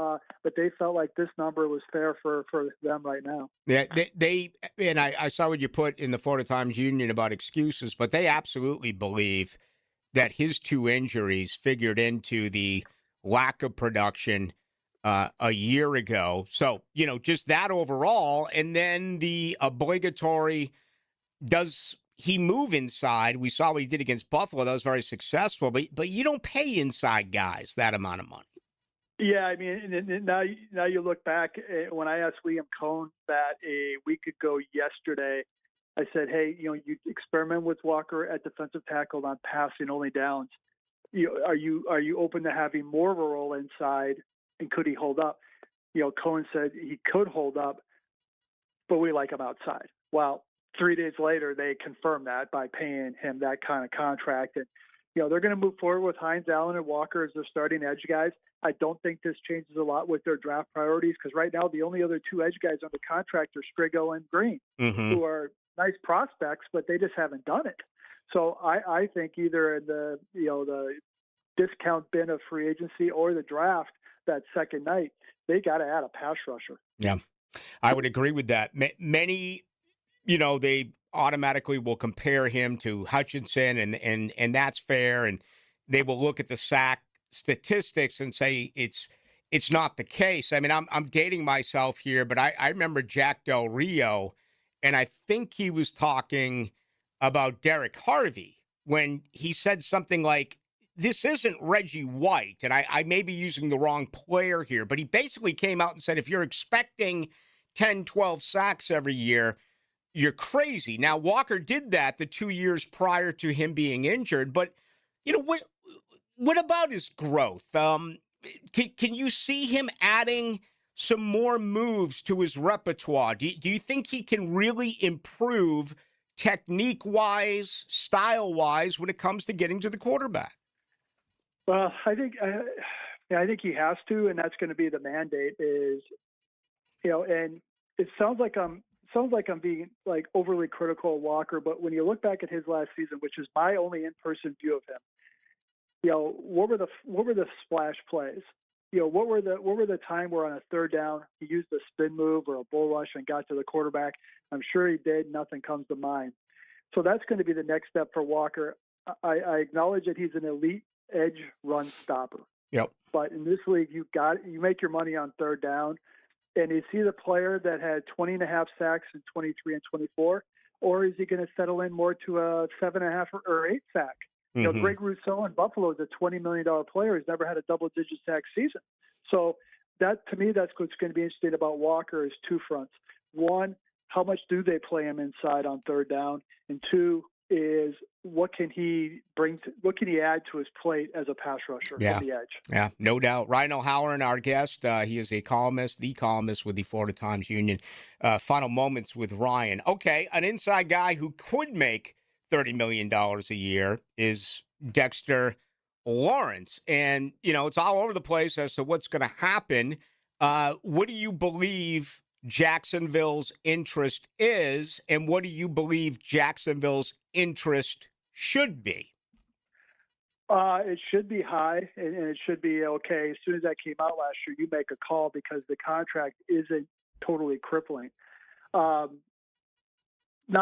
they felt like this number was fair for them right now. Yeah, they and I saw what you put in the Florida Times Union about excuses, but they absolutely believe that his two injuries figured into the lack of production a year ago. So, just that overall. And then the obligatory, does he move inside? We saw what he did against Buffalo. That was very successful. But you don't pay inside guys that amount of money. Yeah, I mean, and now you look back, when I asked Liam Cohen that a week ago yesterday, I said, hey, you experiment with Walker at defensive tackle on passing only downs. Are you open to having more of a role inside, and could he hold up? Cohen said he could hold up, but we like him outside. Well, 3 days later, they confirmed that by paying him that kind of contract. And, they're going to move forward with Hines Allen and Walker as their starting edge guys. I don't think this changes a lot with their draft priorities because right now the only other two edge guys under contract are Strigo and Green, who are nice prospects, but they just haven't done it. So I think either in the discount bin of free agency or the draft that second night, they got to add a pass rusher. Yeah, I would agree with that. Many, they automatically will compare him to Hutchinson, and that's fair. And they will look at the sack statistics and say it's not the case. I mean, I'm dating myself here, but I remember Jack Del Rio, and I think he was talking about Derek Harvey when he said something like, this isn't Reggie White, and I may be using the wrong player here, but he basically came out and said, if you're expecting 10, 12 sacks every year, you're crazy. Now, Walker did that the 2 years prior to him being injured, but, what about his growth? Can you see him adding some more moves to his repertoire? Do you think he can really improve technique-wise, style-wise when it comes to getting to the quarterback? Well, I think he has to, and that's going to be the mandate. Is and it sounds like I'm being like overly critical of Walker, but when you look back at his last season, which is my only in-person view of him, what were the splash plays? What were the time where on a third down he used a spin move or a bull rush and got to the quarterback? I'm sure he did. Nothing comes to mind. So that's going to be the next step for Walker. I acknowledge that he's an elite edge run stopper. Yep. But in this league, you make your money on third down. And is he the player that had 20.5 sacks in 23 and 24, or is he going to settle in more to a 7.5 or 8 sack? Greg Rousseau in Buffalo is a $20 million player. He's never had a double-digit sack season. So that, to me, that's what's going to be interesting about Walker is two fronts. One, how much do they play him inside on third down? And two, is what can he bring? What can he add to his plate as a pass rusher Yeah. from the edge? Yeah, no doubt. Ryan O'Halloran, our guest. He is a columnist, the columnist with the Florida Times Union. Final moments with Ryan. Okay, an inside guy who could make $30 million a year is Dexter Lawrence. And, it's all over the place as to what's going to happen. What do you believe Jacksonville's interest is, and what do you believe Jacksonville's interest should be? It should be high, and it should be okay. As soon as that came out last year, you make a call because the contract isn't totally crippling. Not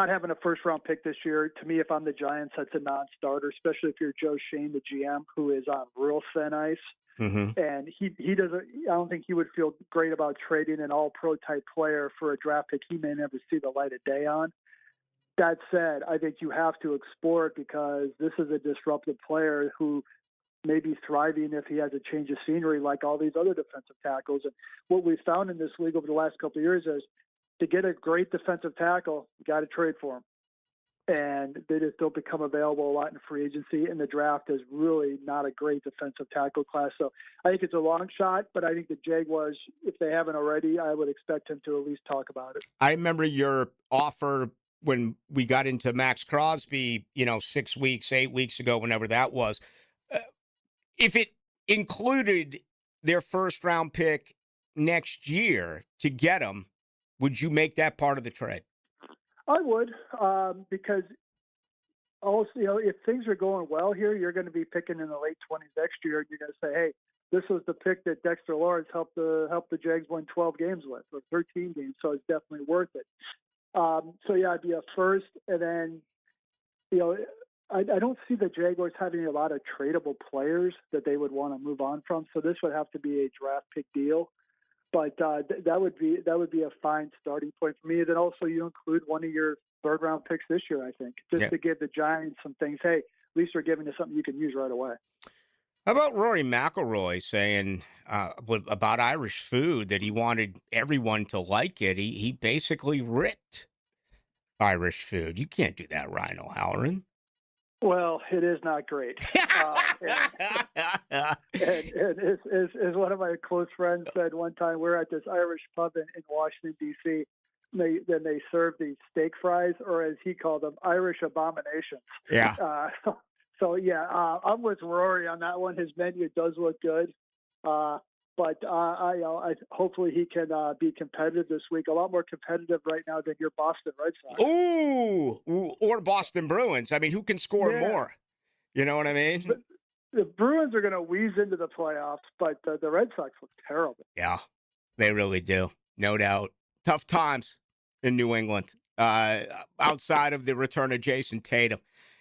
having a first-round pick this year, to me, if I'm the Giants, that's a non-starter, especially if you're Joe Shane, the GM, who is on real thin ice. Mm-hmm. And he doesn't. I don't think he would feel great about trading an all-pro type player for a draft pick he may never see the light of day on. That said, I think you have to explore it because this is a disruptive player who may be thriving if he has a change of scenery like all these other defensive tackles. And what we've found in this league over the last couple of years is to get a great defensive tackle, you got to trade for him. And they just don't become available a lot in free agency. And the draft is really not a great defensive tackle class. So I think it's a long shot, but I think the Jaguars, if they haven't already, I would expect him to at least talk about it. I remember your offer when we got into Max Crosby, 6 weeks, 8 weeks ago, whenever that was. If it included their first-round pick next year to get him, would you make that part of the trade? I would, because also, if things are going well here, you're going to be picking in the late 20s next year, and you're going to say, hey, this was the pick that Dexter Lawrence helped the Jags win 12 games with, or 13 games, so it's definitely worth it. So, yeah, it'd be a first, and then, I don't see the Jaguars having a lot of tradable players that they would want to move on from, so this would have to be a draft pick deal. But that would be a fine starting point for me. And then also you include one of your third-round picks this year, I think, just to give the Giants some things. Hey, at least they're giving us something you can use right away. How about Rory McIlroy saying about Irish food that he wanted everyone to like it? He basically ripped Irish food. You can't do that, Ryan O'Halloran. Well, it is not great. And as one of my close friends said one time, we're at this Irish pub in Washington, D.C., then they serve these steak fries, or as he called them, Irish abominations. Yeah. I'm with Rory on that one. His menu does look good. But I hopefully he can be competitive this week. A lot more competitive right now than your Boston Red Sox. Ooh, or Boston Bruins. I mean, who can score more? You know what I mean? But the Bruins are going to wheeze into the playoffs, but the Red Sox look terrible. Yeah, they really do. No doubt. Tough times in New England. Outside of the return of Jason Tatum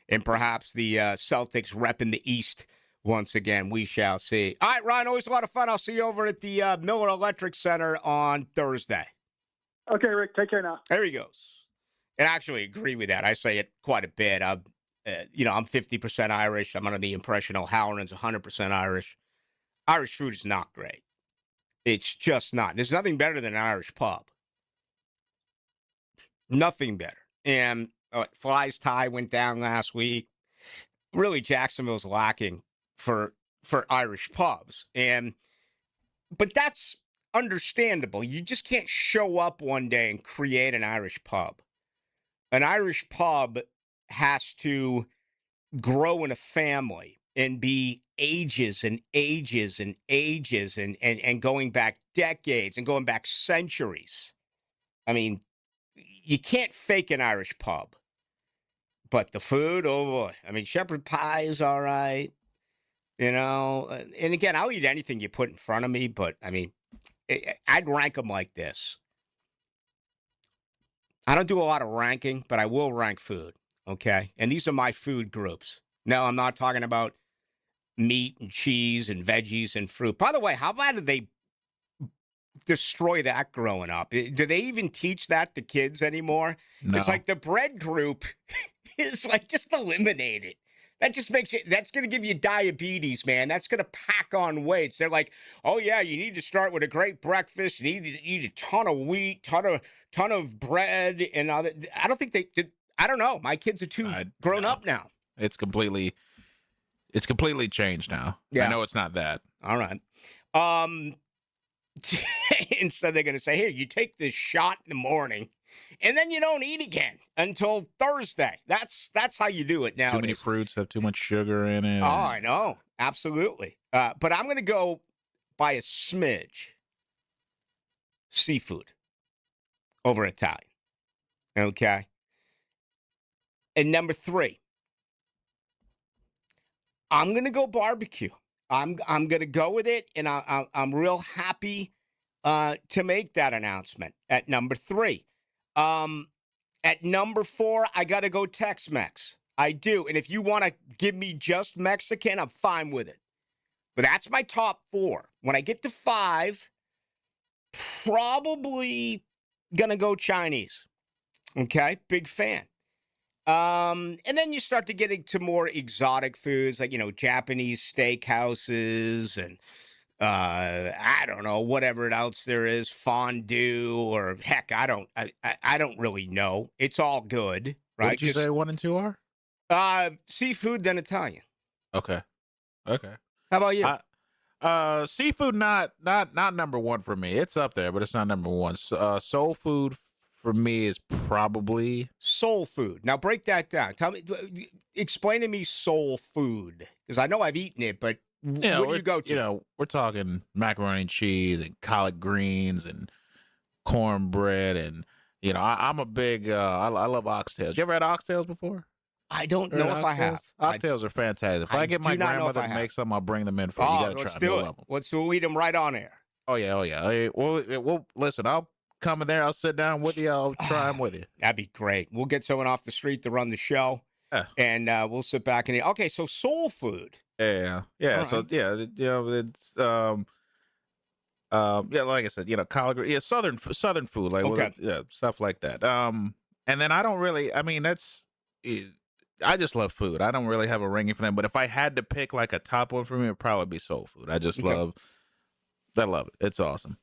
and perhaps the Celtics repping the East once again, we shall see. All right, Ryan, always a lot of fun. I'll see you over at the Miller Electric Center on Thursday. Okay, Rick, take care now. There he goes. And I actually agree with that. I say it quite a bit. I'm 50% Irish. I'm under the impression O'Halloran's 100% Irish. Irish food is not great. It's just not. There's nothing better than an Irish pub. Nothing better. And Fly's tie went down last week. Really, Jacksonville's lacking for Irish pubs. But that's understandable. You just can't show up one day and create an Irish pub. An Irish pub has to grow in a family and be ages and ages and ages and going back decades and going back centuries. I mean, you can't fake an Irish pub. But the food, oh boy. I mean, shepherd pie is all right. And again, I'll eat anything you put in front of me, but I mean, I'd rank them like this. I don't do a lot of ranking, but I will rank food, okay? And these are my food groups. No, I'm not talking about meat and cheese and veggies and fruit. By the way, how bad did they destroy that growing up? Do they even teach that to kids anymore? No. It's like the bread group is like, just eliminate it. That just makes it, that's going to give you diabetes, man. That's going to pack on weights. They're like, oh yeah, you need to start with a great breakfast. You need to eat a ton of wheat, ton of bread, and other. I don't think I don't know. My kids are too grown up now. It's completely changed now. Yeah. I know it's not that. All right. Instead, they're going to say, here, you take this shot in the morning, and then you don't eat again until Thursday. That's how you do it now. Too many fruits have too much sugar in it. Oh, I know. Absolutely. But I'm going to go by a smidge. Seafood over Italian. Okay. And number 3, I'm going to go barbecue. I'm going to go with it, and I'm real happy to make that announcement at number 3. At number 4, I got to go Tex-Mex. I do. And if you want to give me just Mexican, I'm fine with it. But that's my top 4. When I get to 5, probably going to go Chinese. Okay? Big fan. And then you start to get into more exotic foods like, Japanese steakhouses and, I don't know, whatever else there is, fondue or heck, I don't really know. It's all good, right? What did you say 1 and 2 are? Seafood, then Italian. Okay. How about you? Seafood, not number 1 for me. It's up there, but it's not number 1. Soul food for me is probably soul food. Now break that down. Explain to me soul food, because I know I've eaten it, but what do you go to? We're talking macaroni and cheese and collard greens and cornbread, and I'm a big. I love oxtails. You ever had oxtails before? I don't know if I have. Oxtails are fantastic. If I get my grandmother to make some, I'll bring them in for you. You gotta let's try do them. it. We'll eat them right on air. Oh yeah. Well, listen, I'll come in there. I'll sit down with you. I'll try them with you. That'd be great. We'll get someone off the street to run the show, and we'll sit back and eat. Okay, so soul food. Yeah. All So right. it's like I said, collard green, southern food, like stuff like that. And then I don't really. I mean, I just love food. I don't really have a ranking for them. But if I had to pick like a top one for me, it'd probably be soul food. I just love it. It's awesome.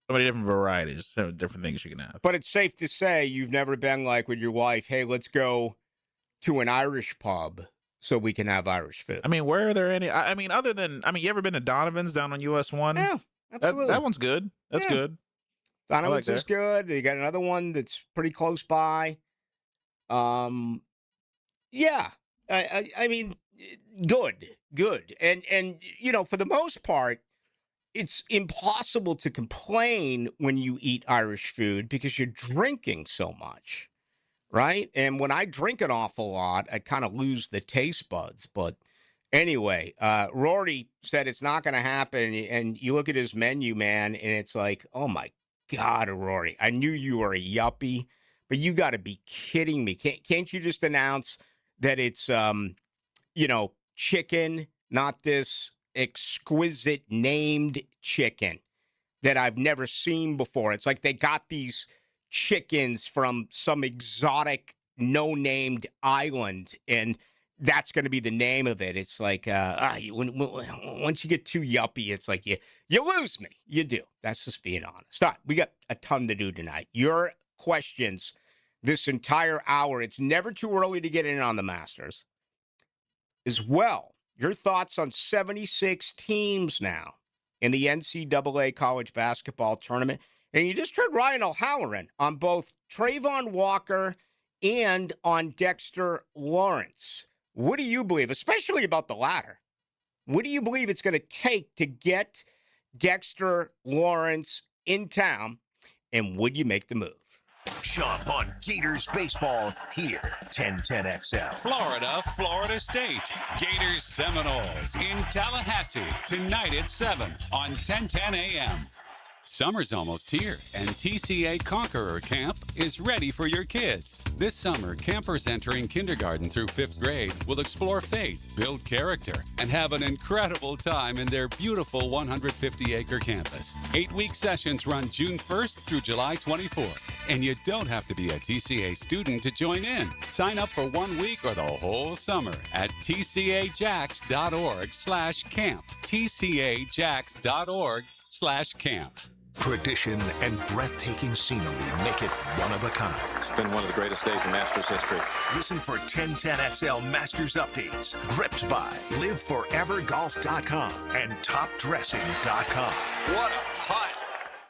So many different varieties, so different things you can have. But it's safe to say you've never been like with your wife, hey, let's go to an Irish pub so we can have Irish food. I mean, where are there any? I mean, other than you ever been to Donovan's down on US 1? Yeah, absolutely. That oone's good. That's good. Donovan's is good. You got another one that's pretty close by. Yeah. I mean, good. And for the most part, it's impossible to complain when you eat Irish food because you're drinking so much, right? And when I drink an awful lot, I kind of lose the taste buds. But anyway, Rory said it's not going to happen. And you look at his menu, man, and it's like, oh my God, Rory, I knew you were a yuppie, but you got to be kidding me. Can't you just announce that it's, chicken, not this exquisite named chicken that I've never seen before? It's like they got these chickens from some exotic no-named island, and that's going to be the name of it. It's like once you get too yuppie, it's like you lose me. You do. That's just being honest. All right, we got a ton to do tonight. Your questions this entire hour. It's never too early to get in on the Masters. As well, your thoughts on 76 teams now in the NCAA college basketball tournament. And you just heard Ryan O'Halloran on both Trayvon Walker and on Dexter Lawrence. What do you believe, especially about the latter? What do you believe it's going to take to get Dexter Lawrence in town? And would you make the move? Jump on Gators baseball here, 1010XL. Florida State. Gators Seminoles in Tallahassee tonight at 7 on 1010 AM. Summer's almost here, and TCA Conqueror Camp is ready for your kids. This summer, campers entering kindergarten through 5th grade will explore faith, build character, and have an incredible time in their beautiful 150-acre campus. 8-week sessions run June 1st through July 24th, and you don't have to be a TCA student to join in. Sign up for 1 week or the whole summer at tcajax.org/camp. tcajax.org/camp. Tradition and breathtaking scenery make it one of a kind. It's been one of the greatest days in Masters history. Listen for 1010XL Masters updates. Gripped by LiveForeverGolf.com and TopDressing.com. What a putt!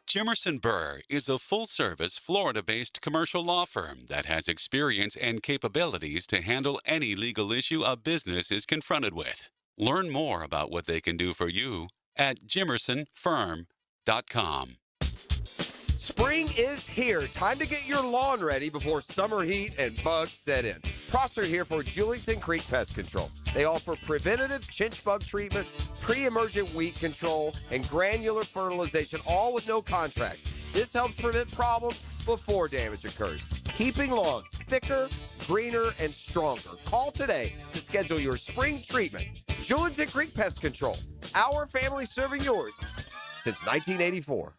Jimerson Burr is a full-service, Florida-based commercial law firm that has experience and capabilities to handle any legal issue a business is confronted with. Learn more about what they can do for you at JimersonFirm.com. Spring is here. Time to get your lawn ready before summer heat and bugs set in. Prosser here for Julington Creek Pest Control. They offer preventative chinch bug treatments, pre-emergent weed control, and granular fertilization, all with no contracts. This helps prevent problems before damage occurs, keeping lawns thicker, greener, and stronger. Call today to schedule your spring treatment. Julington Creek Pest Control. Our family serving yours since 1984.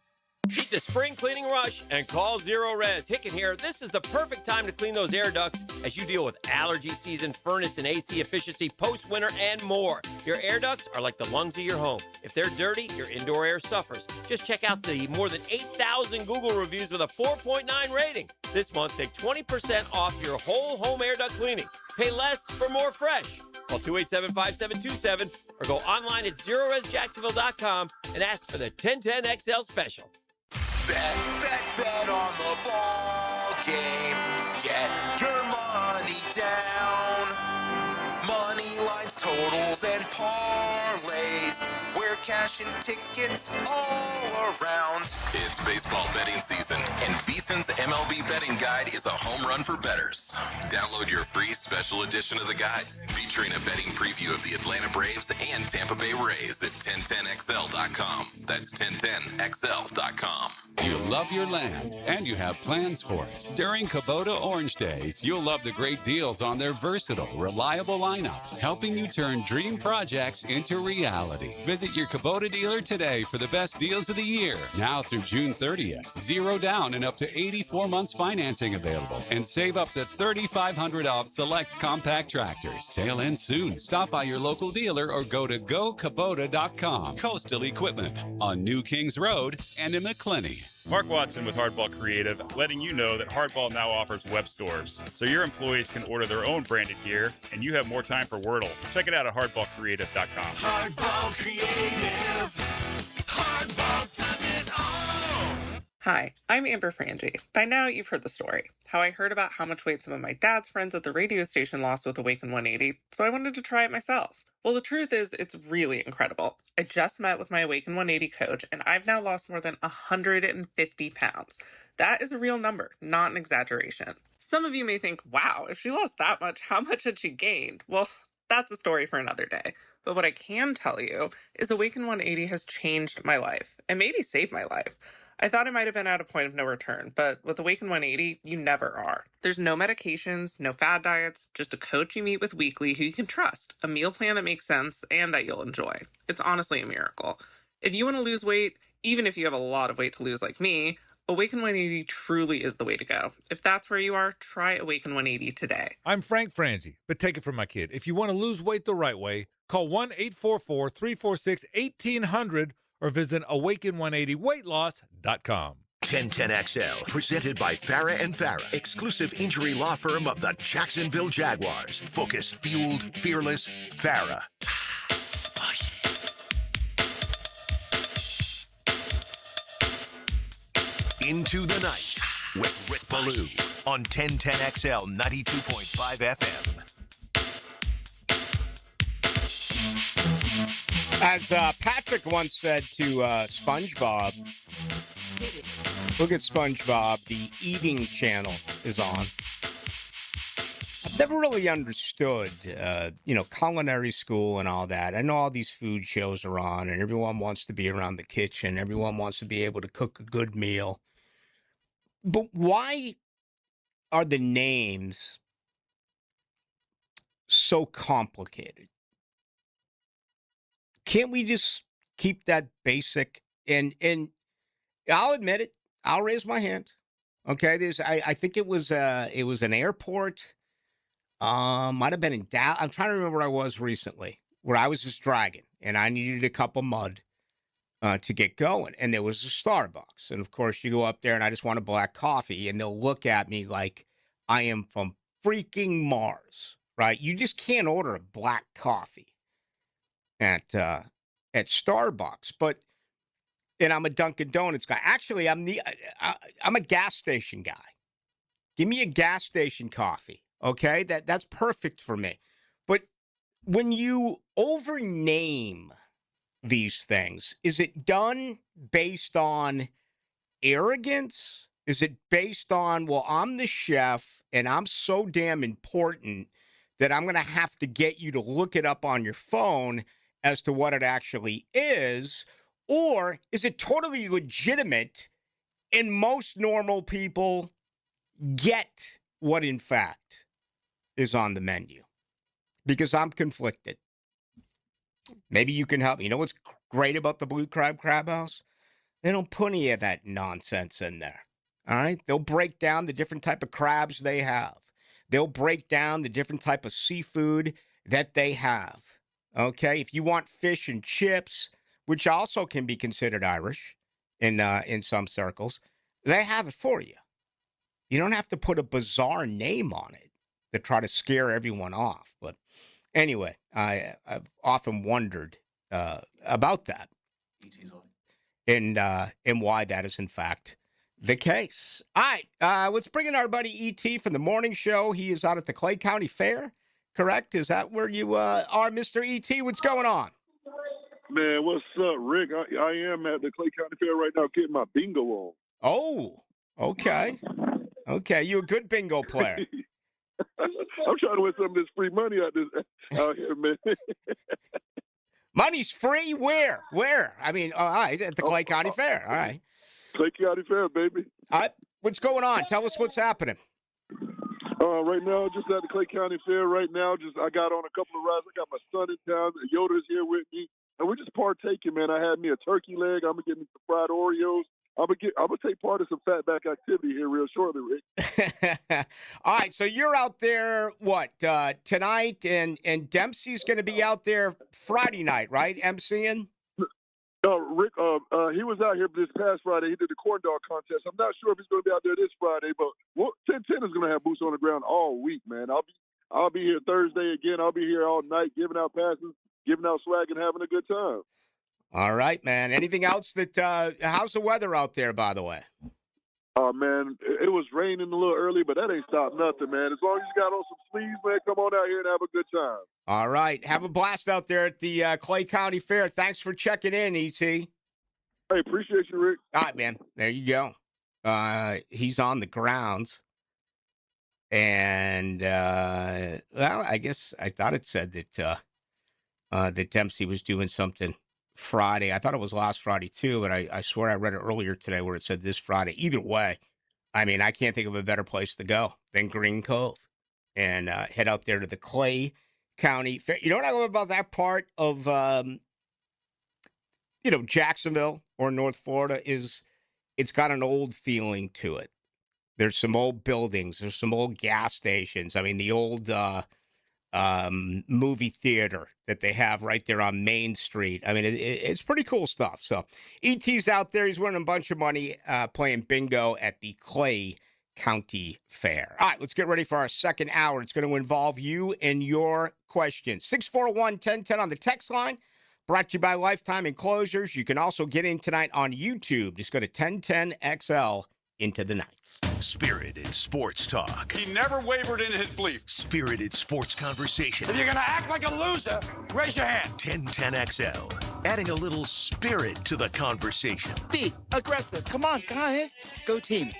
Beat the spring cleaning rush and call Zero Res. Hicken here. This is the perfect time to clean those air ducts as you deal with allergy season, furnace and AC efficiency, post-winter, and more. Your air ducts are like the lungs of your home. If they're dirty, your indoor air suffers. Just check out the more than 8,000 Google reviews with a 4.9 rating. This month, take 20% off your whole home air duct cleaning. Pay less for more fresh. Call 287-5727 or go online at ZeroResJacksonville.com and ask for the 1010XL special. Bet on the ball game. Get your money down. Money lines, totals, and parlays. We're cashing tickets all around. It's baseball betting season, and VSiN's MLB betting guide is a home run for bettors. Download your free special edition of the guide, featuring a betting preview of the Atlanta Braves and Tampa Bay Rays at 1010XL.com. That's 1010XL.com. You love your land, and you have plans for it. During Kubota Orange Days, you'll love the great deals on their versatile, reliable lineup, helping you turn dream projects into reality. Visit your Kubota dealer today for the best deals of the year. Now through June 30th, 0 down and up to 84 months financing available. And save up to $3,500 off select compact tractors. Sale ends soon. Stop by your local dealer or go to GoKubota.com. Coastal Equipment on New Kings Road and in McClenny. Mark Watson with Hardball Creative, letting you know that Hardball now offers web stores, so your employees can order their own branded gear, and you have more time for Wordle. Check it out at hardballcreative.com. Hardball Creative. Hardball does it all. Hi, I'm Amber Frangie. By now, you've heard the story. How I heard about how much weight some of my dad's friends at the radio station lost with Awaken 180, so I wanted to try it myself. Well, the truth is, it's really incredible. I just met with my Awaken 180 coach, and I've now lost more than 150 pounds. That is a real number, not an exaggeration. Some of you may think, wow, if she lost that much, how much had she gained? Well, that's a story for another day. But what I can tell you is Awaken 180 has changed my life, and maybe saved my life. I thought I might have been at a point of no return, but with Awaken 180, you never are. There's no medications, no fad diets, just a coach you meet with weekly who you can trust, a meal plan that makes sense, and that you'll enjoy. It's honestly a miracle. If you want to lose weight, even if you have a lot of weight to lose like me, Awaken 180 truly is the way to go. If that's where you are, try Awaken 180 today. I'm Frank Frangie, but take it from my kid. If you want to lose weight the right way, call 1-844-346-1800 or visit awaken180weightloss.com. 1010XL, presented by Farah and Farah, exclusive injury law firm of the Jacksonville Jaguars. Focused, fueled, fearless, Farah. Into the Night with Rick Ballou on 1010XL 92.5 FM. As Patrick once said to SpongeBob, look at SpongeBob, the eating channel is on. I've never really understood, culinary school and all that. I know all these food shows are on and everyone wants to be around the kitchen. Everyone wants to be able to cook a good meal. But why are the names so complicated? Can't we just keep that basic? And I'll admit it. I'll raise my hand. Okay, I think it was an airport. Might have been in Dallas. I'm trying to remember where I was recently, where I was just dragging and I needed a cup of mud. to get going. And there was a Starbucks. And, of course, you go up there, and I just want a black coffee. And they'll look at me like I am from freaking Mars, right? You just can't order a black coffee at Starbucks. And I'm a Dunkin' Donuts guy. Actually, I'm a gas station guy. Give me a gas station coffee, okay? That's perfect for me. But when you overname these things, is it done based on arrogance? Is it based on, well, I'm the chef and I'm so damn important that I'm going to have to get you to look it up on your phone as to what it actually is? Or is it totally legitimate and most normal people get what, in fact, is on the menu? Because I'm conflicted. Maybe you can help me. You know what's great about the Blue Crab Crab House? They don't put any of that nonsense in there. All right? They'll break down the different type of crabs they have. They'll break down the different type of seafood that they have. Okay? If you want fish and chips, which also can be considered Irish in some circles, they have it for you. You don't have to put a bizarre name on it to try to scare everyone off. But anyway, I've often wondered about that and why that is, in fact, the case. All right, let's bring in our buddy E.T. from the morning show. He is out at the Clay County Fair, correct? Is that where you are, Mr. E.T.? What's going on? Man, what's up, Rick? I am at the Clay County Fair right now getting my bingo on. Oh, okay. Okay, you a good bingo player. I'm trying to win some of this free money out here, man. Money's free? Where? I mean, all right, at the Clay County Fair. All right. Clay County Fair, baby. All right, what's going on? Tell us what's happening. Right now, just at the Clay County Fair right now. I got on a couple of rides. I got my son in town. Yoda's here with me. And we're just partaking, man. I had me a turkey leg. I'm going to get me some fried Oreos. I'm gonna take part in some fatback activity here real shortly, Rick. All right, so you're out there, what, tonight, and Dempsey's going to be out there Friday night, right, emceeing? Rick, he was out here this past Friday. He did the corn dog contest. I'm not sure if he's going to be out there this Friday, but 1010 is going to have boots on the ground all week, man. I'll be here Thursday again. I'll be here all night giving out passes, giving out swag, and having a good time. All right, man. Anything else how's the weather out there, by the way? Oh, man, it was raining a little early, but that ain't stopped nothing, man. As long as you got on some sleeves, man, come on out here and have a good time. All right. Have a blast out there at the Clay County Fair. Thanks for checking in, E.T. Hey, appreciate you, Rick. All right, man. There you go. He's on the grounds. And, well, I guess I thought it said that Dempsey was doing something Friday. I thought it was last Friday too, but I swear I read it earlier today where it said this Friday. Either way, I mean, I can't think of a better place to go than Green Cove and head out there to the Clay County Fair. You know what I love about that part of, Jacksonville or North Florida is it's got an old feeling to it. There's some old buildings. There's some old gas stations. I mean, the old movie theater that they have right there on Main Street. I mean, it's pretty cool stuff. So E.T.'s out there. He's winning a bunch of money playing bingo at the Clay County Fair. All right, let's get ready for our second hour. It's going to involve you and your questions. 641-1010 on the text line. Brought to you by Lifetime Enclosures. You can also get in tonight on YouTube. Just go to 1010XL into the night. Spirited sports talk. He never wavered in his belief. Spirited sports conversation. If you're going to act like a loser, raise your hand. 1010XL. Adding a little spirit to the conversation. Be aggressive. Come on, guys. Go team.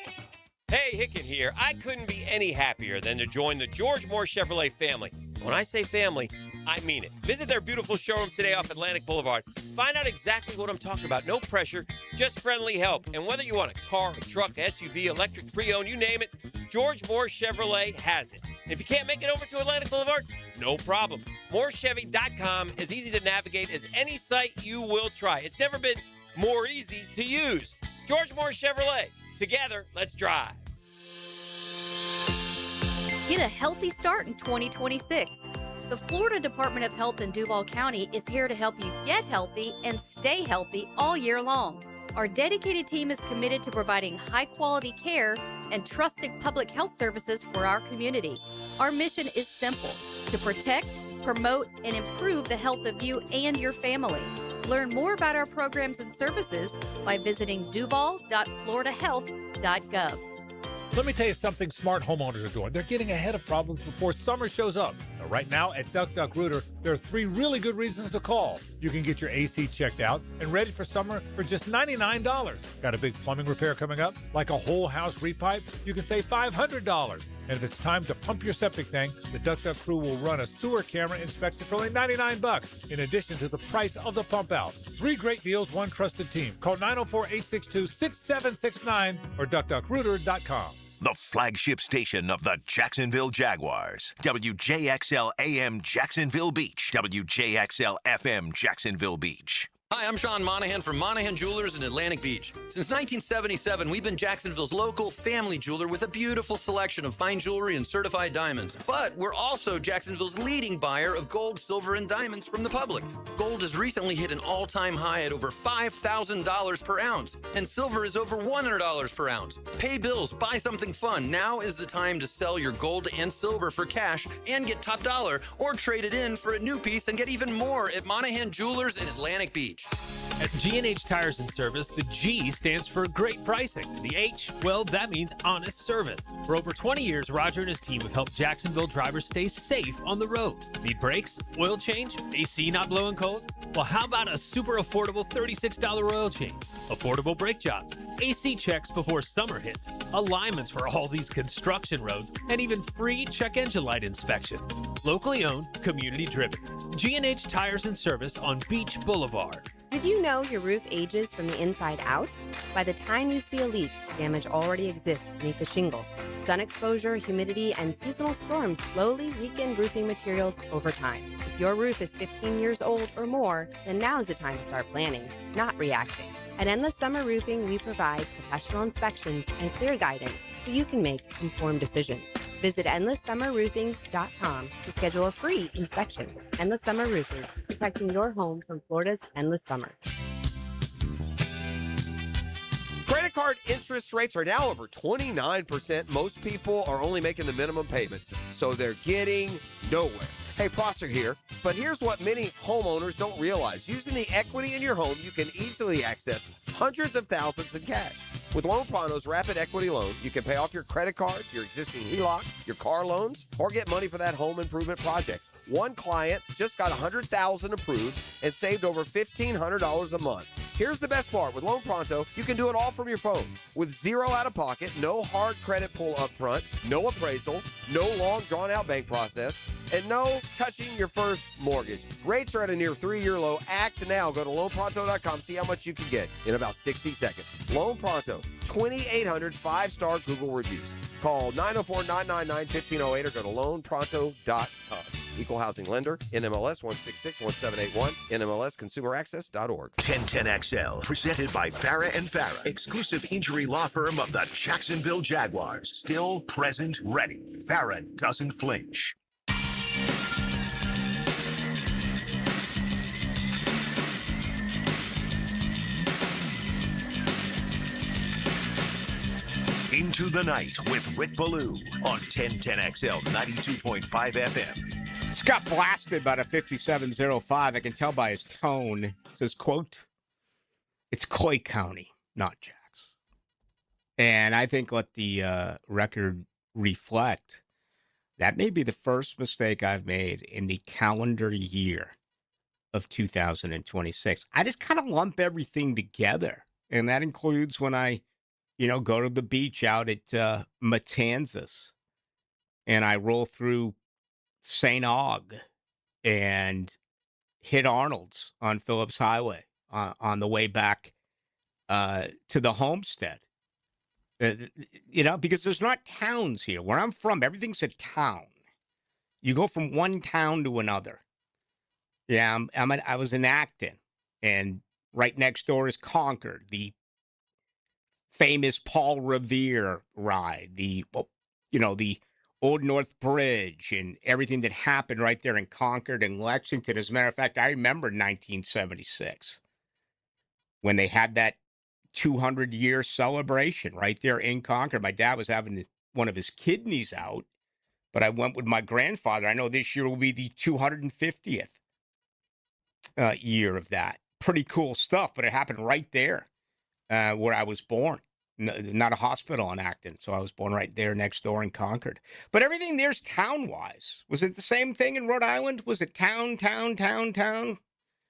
Hey, Hicken here. I couldn't be any happier than to join the George Moore Chevrolet family. When I say family, I mean it. Visit their beautiful showroom today off Atlantic Boulevard. Find out exactly what I'm talking about. No pressure, just friendly help. And whether you want a car, a truck, SUV, electric, pre-owned, you name it, George Moore Chevrolet has it. And if you can't make it over to Atlantic Boulevard, no problem. MooreChevy.com is easy to navigate as any site you will try. It's never been more easy to use. George Moore Chevrolet. Together, let's drive. Get a healthy start in 2026. The Florida Department of Health in Duval County is here to help you get healthy and stay healthy all year long. Our dedicated team is committed to providing high-quality care and trusted public health services for our community. Our mission is simple: to protect, promote, and improve the health of you and your family. Learn more about our programs and services by visiting duval.floridahealth.gov. Let me tell you something smart homeowners are doing. They're getting ahead of problems before summer shows up. Now, right now at DuckDuckRooter, there are 3 really good reasons to call. You can get your AC checked out and ready for summer for just $99. Got a big plumbing repair coming up, like a whole house repipe? You can save $500. And if it's time to pump your septic tank, the DuckDuck crew will run a sewer camera inspection for only $99, in addition to the price of the pump out. 3 great deals, 1 trusted team. Call 904-862-6769 or DuckDuckRooter.com. The flagship station of the Jacksonville Jaguars. WJXL AM Jacksonville Beach. WJXL FM Jacksonville Beach. Hi, I'm Sean Monahan from Monahan Jewelers in Atlantic Beach. Since 1977, we've been Jacksonville's local family jeweler with a beautiful selection of fine jewelry and certified diamonds. But we're also Jacksonville's leading buyer of gold, silver, and diamonds from the public. Gold has recently hit an all-time high at over $5,000 per ounce, and silver is over $100 per ounce. Pay bills, buy something fun. Now is the time to sell your gold and silver for cash and get top dollar, or trade it in for a new piece and get even more at Monahan Jewelers in Atlantic Beach. At G&H Tires and Service, the G stands for great pricing. The H, well, that means honest service. For over 20 years, Roger and his team have helped Jacksonville drivers stay safe on the road. Need brakes, oil change, AC not blowing cold? Well, how about a super affordable $36 oil change? Affordable brake jobs, AC checks before summer hits, alignments for all these construction roads, and even free check engine light inspections. Locally owned, community driven. G&H Tires and Service on Beach Boulevard. Did you know your roof ages from the inside out? By the time you see a leak, damage already exists beneath the shingles. Sun exposure, humidity, and seasonal storms slowly weaken roofing materials over time. If your roof is 15 years old or more, then now is the time to start planning, not reacting. At Endless Summer Roofing, we provide professional inspections and clear guidance so you can make informed decisions. Visit EndlessSummerRoofing.com to schedule a free inspection. Endless Summer Roofing, protecting your home from Florida's endless summer. Credit card interest rates are now over 29%. Most people are only making the minimum payments, so they're getting nowhere. Hey, Prosser here, but here's what many homeowners don't realize. Using the equity in your home, you can easily access hundreds of thousands in cash. With Loan Pronto's Rapid Equity Loan, you can pay off your credit card, your existing HELOC, your car loans, or get money for that home improvement project. One client just got $100,000 approved and saved over $1,500 a month. Here's the best part. With Loan Pronto, you can do it all from your phone. With zero out-of-pocket, no hard credit pull up front, no appraisal, no long, drawn-out bank process, and no touching your first mortgage. Rates are at a near 3-year low. Act now. Go to loanpronto.com. See how much you can get in about 60 seconds. Loan Pronto, 2,800 5-star Google reviews. Call 904-999-1508 or go to loanpronto.com. Equal housing lender, NMLS 1661781, NMLSconsumeraccess.org. 1010XL, presented by Farah and Farah, exclusive injury law firm of the Jacksonville Jaguars. Still present, ready. Farah doesn't flinch. Into the Night with Rick Ballou on 1010XL 92.5 FM. Scott blasted by the 5705. I can tell by his tone. It says, quote, it's Clay County, not Jax. And I think let the record reflect, that may be the first mistake I've made in the calendar year of 2026. I just kind of lump everything together. And that includes when I, go to the beach out at Matanzas and I roll through St. Aug and hit Arnold's on Phillips Highway on the way back to the homestead. Because there's not towns here. Where I'm from, everything's a town. You go from one town to another. Yeah, I was in Acton, and right next door is Concord, the famous Paul Revere ride, the Old North Bridge and everything that happened right there in Concord and Lexington. As a matter of fact, I remember 1976 when they had that 200-year celebration right there in Concord. My dad was having one of his kidneys out, but I went with my grandfather. I know this year will be the 250th year of that. Pretty cool stuff, but it happened right there where I was born. Not a hospital in Acton, so I was born right there next door in Concord. But everything there's town-wise. Was it the same thing in Rhode Island? Was it town?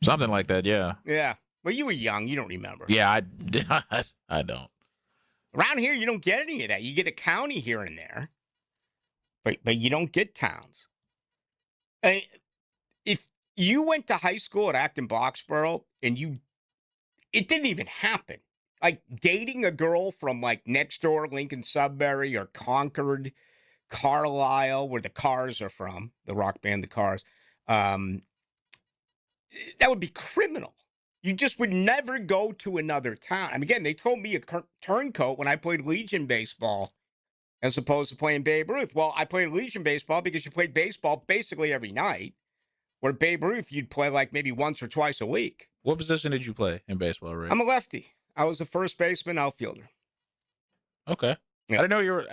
Something like that, yeah. Yeah. Well, you were young. You don't remember. Yeah, I don't. Around here, you don't get any of that. You get a county here and there, but you don't get towns. If you went to high school at Acton Boxborough and it didn't even happen. Like dating a girl from like next door, Lincoln Sudbury or Concord, Carlisle, where the Cars are from, the rock band, the Cars, that would be criminal. You just would never go to another town. I mean, again, they told me a turncoat when I played Legion baseball as opposed to playing Babe Ruth. Well, I played Legion baseball because you played baseball basically every night, where Babe Ruth, you'd play like maybe once or twice a week. What position did you play in baseball, Rick? I'm a lefty. I was a first baseman, outfielder. Okay. Yeah. I didn't know you were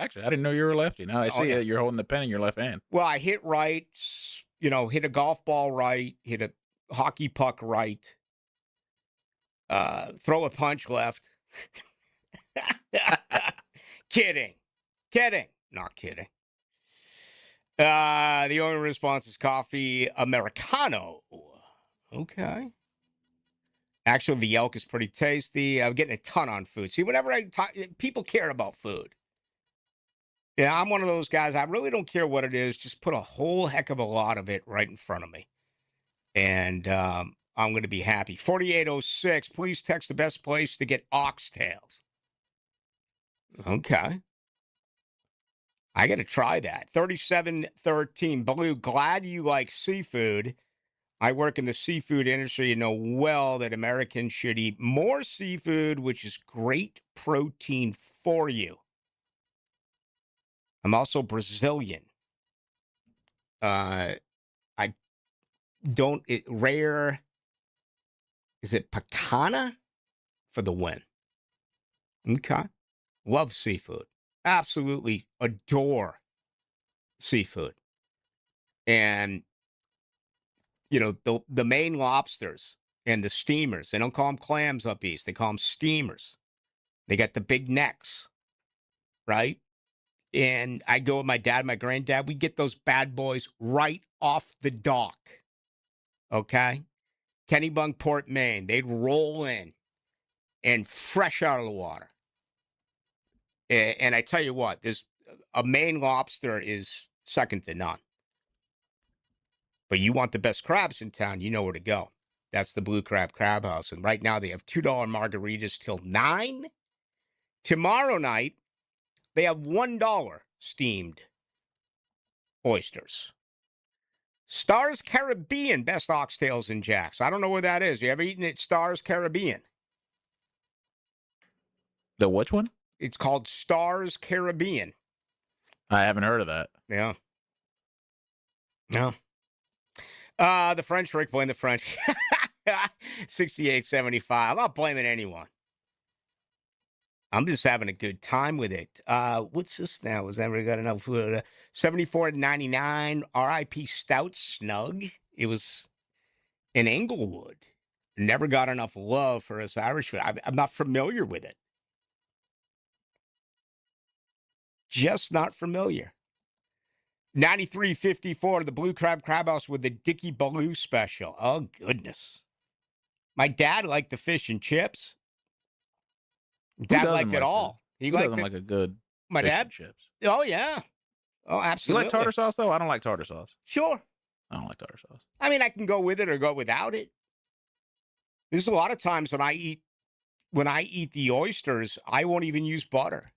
a lefty. Now I see it. You're holding the pen in your left hand. Well, I hit right, hit a golf ball right, hit a hockey puck right, throw a punch left. Kidding. Not kidding. The only response is coffee Americano. Okay. Actually, the Elk is pretty tasty. I'm getting a ton on food. See, whenever I talk, people care about food. Yeah, I'm one of those guys. I really don't care what it is. Just put a whole heck of a lot of it right in front of me. And I'm going to be happy. 4806, please text the best place to get oxtails. Okay. I got to try that. 3713, Blue, glad you like seafood. I work in the seafood industry and know well that Americans should eat more seafood, which is great protein for you. I'm also Brazilian. Rare, is it Pacana for the win? Okay. Love seafood. Absolutely adore seafood. And the Maine lobsters and the steamers, they don't call them clams up east. They call them steamers. They got the big necks, right? And I go with my dad, my granddad. We get those bad boys right off the dock, okay? Kennebunkport, Maine. They'd roll in and fresh out of the water. And I tell you what, a Maine lobster is second to none. But you want the best crabs in town, you know where to go. That's the Blue Crab Crab House. And right now they have $2 margaritas till 9. Tomorrow night, they have $1 steamed oysters. Stars Caribbean, best oxtails in Jax. I don't know where that is. You ever eaten at Stars Caribbean? The which one? It's called Stars Caribbean. I haven't heard of that. Yeah. No. The French, Rick, blame the French. 68-75. I'm not blaming anyone. I'm just having a good time with it. What's this now? Was ever got enough food? 74.99. RIP Stout Snug. It was in Englewood. Never got enough love for us Irish food. I'm not familiar with it. Just not familiar. 93.54, the Blue Crab Crab House with the Dickie Ballou special. Oh, goodness. My dad liked the fish and chips. Dad liked it all. He liked like a good my fish dad? and chips. Oh, yeah. Oh, absolutely. You like tartar sauce, though? I don't like tartar sauce. Sure. I don't like tartar sauce. I mean, I can go with it or go without it. There's a lot of times when I eat the oysters, I won't even use butter.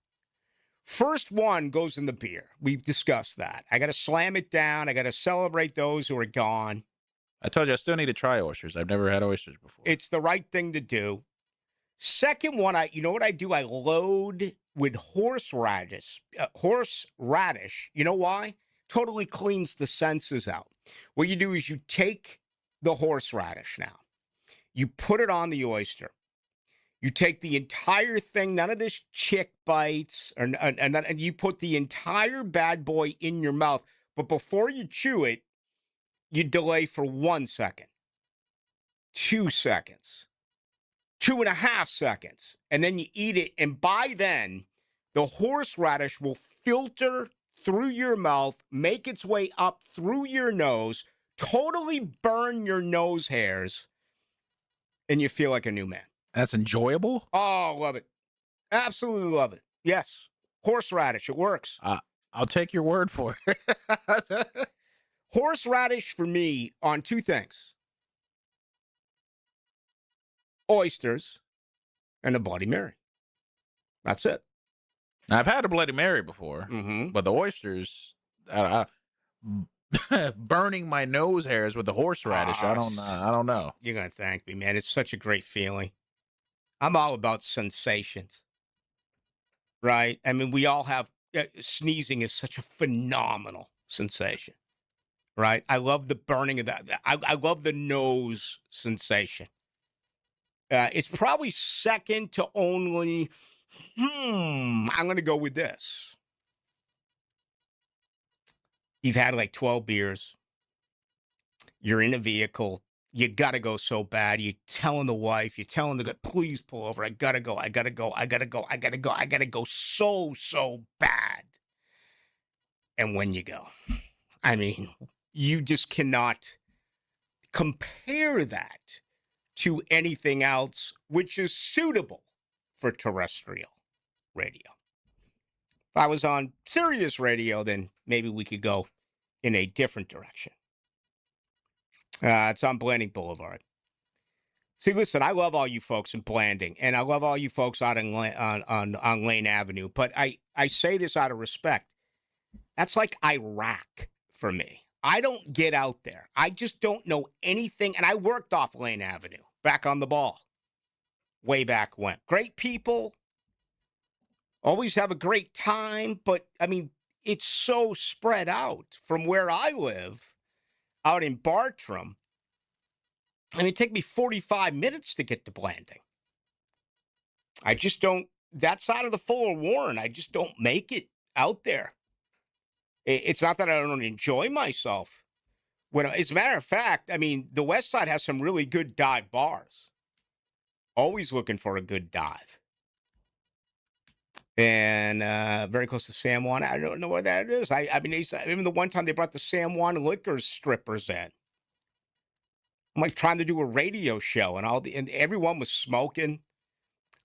First one goes in the beer. We've discussed that. I got to slam it down. I got to celebrate those who are gone. I told you I still need to try oysters. I've never had oysters before. It's the right thing to do. Second one, you know what I do? I load with horseradish. Horseradish. You know why? Totally cleans the senses out. What you do is you take the horseradish now. You put it on the oyster. You take the entire thing, none of this chick bites, and you put the entire bad boy in your mouth. But before you chew it, you delay for 1 second, 2 seconds, 2.5 seconds, and then you eat it. And by then, the horseradish will filter through your mouth, make its way up through your nose, totally burn your nose hairs, and you feel like a new man. That's enjoyable? Oh, love it. Absolutely love it. Yes. Horseradish. It works. I'll take your word for it. Horseradish for me on two things. Oysters and a Bloody Mary. That's it. Now, I've had a Bloody Mary before, but the oysters, burning my nose hairs with the horseradish, I don't know. You're going to thank me, man. It's such a great feeling. I'm all about sensations, right? I mean, we all have, sneezing is such a phenomenal sensation, right? I love the burning of that. I love the nose sensation. It's probably second to only, I'm going to go with this. You've had like 12 beers. You're in a vehicle. You got to go so bad. You're telling the wife, you're telling the guy, please pull over. I got to go. I got to go. I got to go. I got to go. I got to go so bad. And when you go, I mean, you just cannot compare that to anything else which is suitable for terrestrial radio. If I was on Sirius radio, then maybe we could go in a different direction. It's on Blanding Boulevard. See, listen, I love all you folks in Blanding, and I love all you folks out on Lane Avenue, but I say this out of respect. That's like Iraq for me. I don't get out there. I just don't know anything, and I worked off Lane Avenue, back on the ball, way back when. Great people, always have a great time, but, I mean, it's so spread out from where I live, out in Bartram. I mean, it take me 45 minutes to get to Blanding. I just don't, that side of the Fuller Warren, I just don't make it out there. It's not that I don't enjoy myself. As a matter of fact, I mean, the West Side has some really good dive bars. Always looking for a good dive. And very close to San Juan. I don't know what that is. I mean, even the one time they brought the San Juan liquor strippers in. I'm like trying to do a radio show, and everyone was smoking.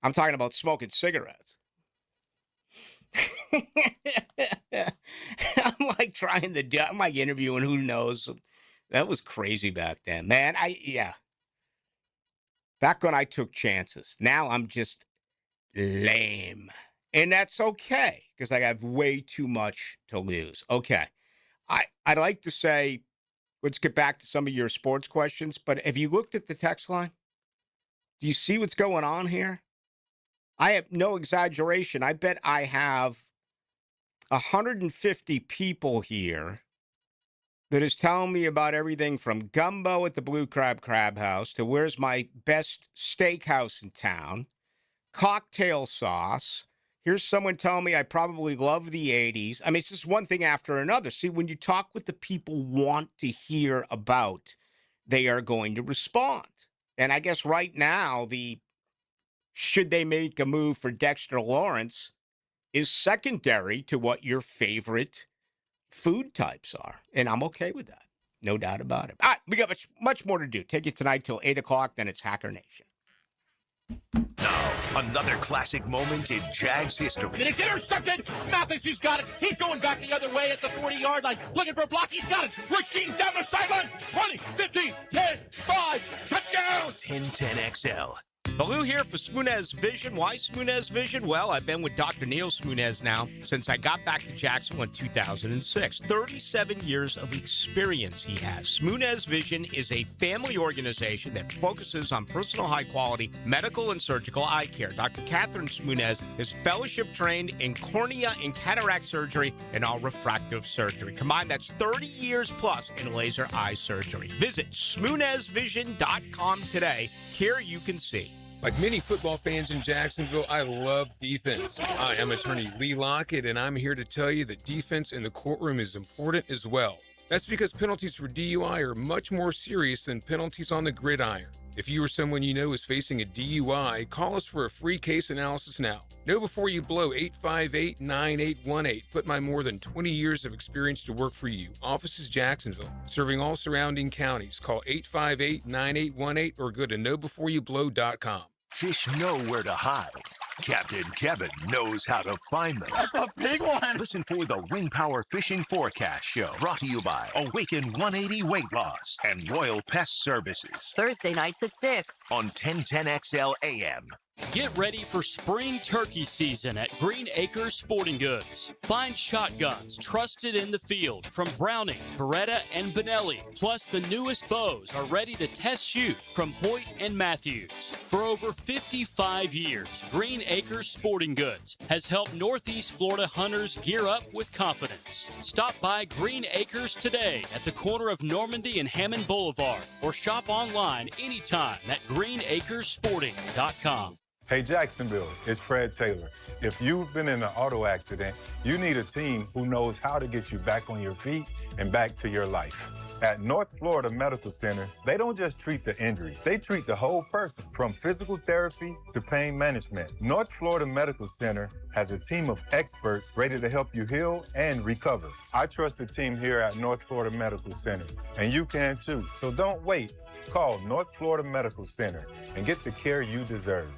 I'm talking about smoking cigarettes. I'm like interviewing, who knows? That was crazy back then, man. Back when I took chances. Now I'm just lame. And that's okay, because I have way too much to lose. Okay. I'd like to say, let's get back to some of your sports questions, but have you looked at the text line? Do you see what's going on here? I have no exaggeration. I bet I have 150 people here that is telling me about everything from gumbo at the Blue Crab House to where's my best steakhouse in town, cocktail sauce. Here's someone telling me I probably love the 80s. I mean, it's just one thing after another. See, when you talk with the people want to hear about, they are going to respond. And I guess right now, should they make a move for Dexter Lawrence is secondary to what your favorite food types are. And I'm okay with that. No doubt about it. All right, we got much more to do. Take it tonight till 8 o'clock, then it's Hacker Nation. Now, another classic moment in Jags history. And it's intercepted. Mathis has got it. He's going back the other way at the 40-yard line. Looking for a block. He's got it. Rasheen down the sideline. 20, 15, 10, 5. Touchdown. 1010XL. Baloo here for Smoonez Vision. Why Smoonez Vision? Well, I've been with Dr. Neil Smoonez now since I got back to Jacksonville in 2006. 37 years of experience he has. Smoonez Vision is a family organization that focuses on personal high-quality medical and surgical eye care. Dr. Catherine Smoonez is fellowship-trained in cornea and cataract surgery and all refractive surgery. Combined, that's 30 years plus in laser eye surgery. Visit SmoonezVision.com today. Here you can see. Like many football fans in Jacksonville, I love defense. Hi, I'm attorney Lee Lockett, and I'm here to tell you that defense in the courtroom is important as well. That's because penalties for DUI are much more serious than penalties on the gridiron. If you or someone you know is facing a DUI, call us for a free case analysis now. Know before you blow. 858-9818. Put my more than 20 years of experience to work for you. Office is Jacksonville, serving all surrounding counties. Call 858-9818 or go to knowbeforeyouBlow.com. Fish know where to hide. Captain Kevin knows how to find them. That's a big one. Listen for the Ring Power Fishing Forecast Show, brought to you by Awaken 180 Weight Loss and Royal Pest Services. Thursday nights at 6 on 1010XL AM. Get ready for spring turkey season at Green Acres Sporting Goods. Find shotguns trusted in the field from Browning, Beretta, and Benelli. Plus, the newest bows are ready to test shoot from Hoyt and Matthews. For over 55 years, Green Acres Sporting Goods has helped Northeast Florida hunters gear up with confidence. Stop by Green Acres today at the corner of Normandy and Hammond Boulevard or shop online anytime at greenacresporting.com. Hey Jacksonville, it's Fred Taylor. If you've been in an auto accident, you need a team who knows how to get you back on your feet and back to your life. At North Florida Medical Center, they don't just treat the injury, they treat the whole person, from physical therapy to pain management. North Florida Medical Center has a team of experts ready to help you heal and recover. I trust the team here at North Florida Medical Center, and you can too. So don't wait. Call North Florida Medical Center and get the care you deserve.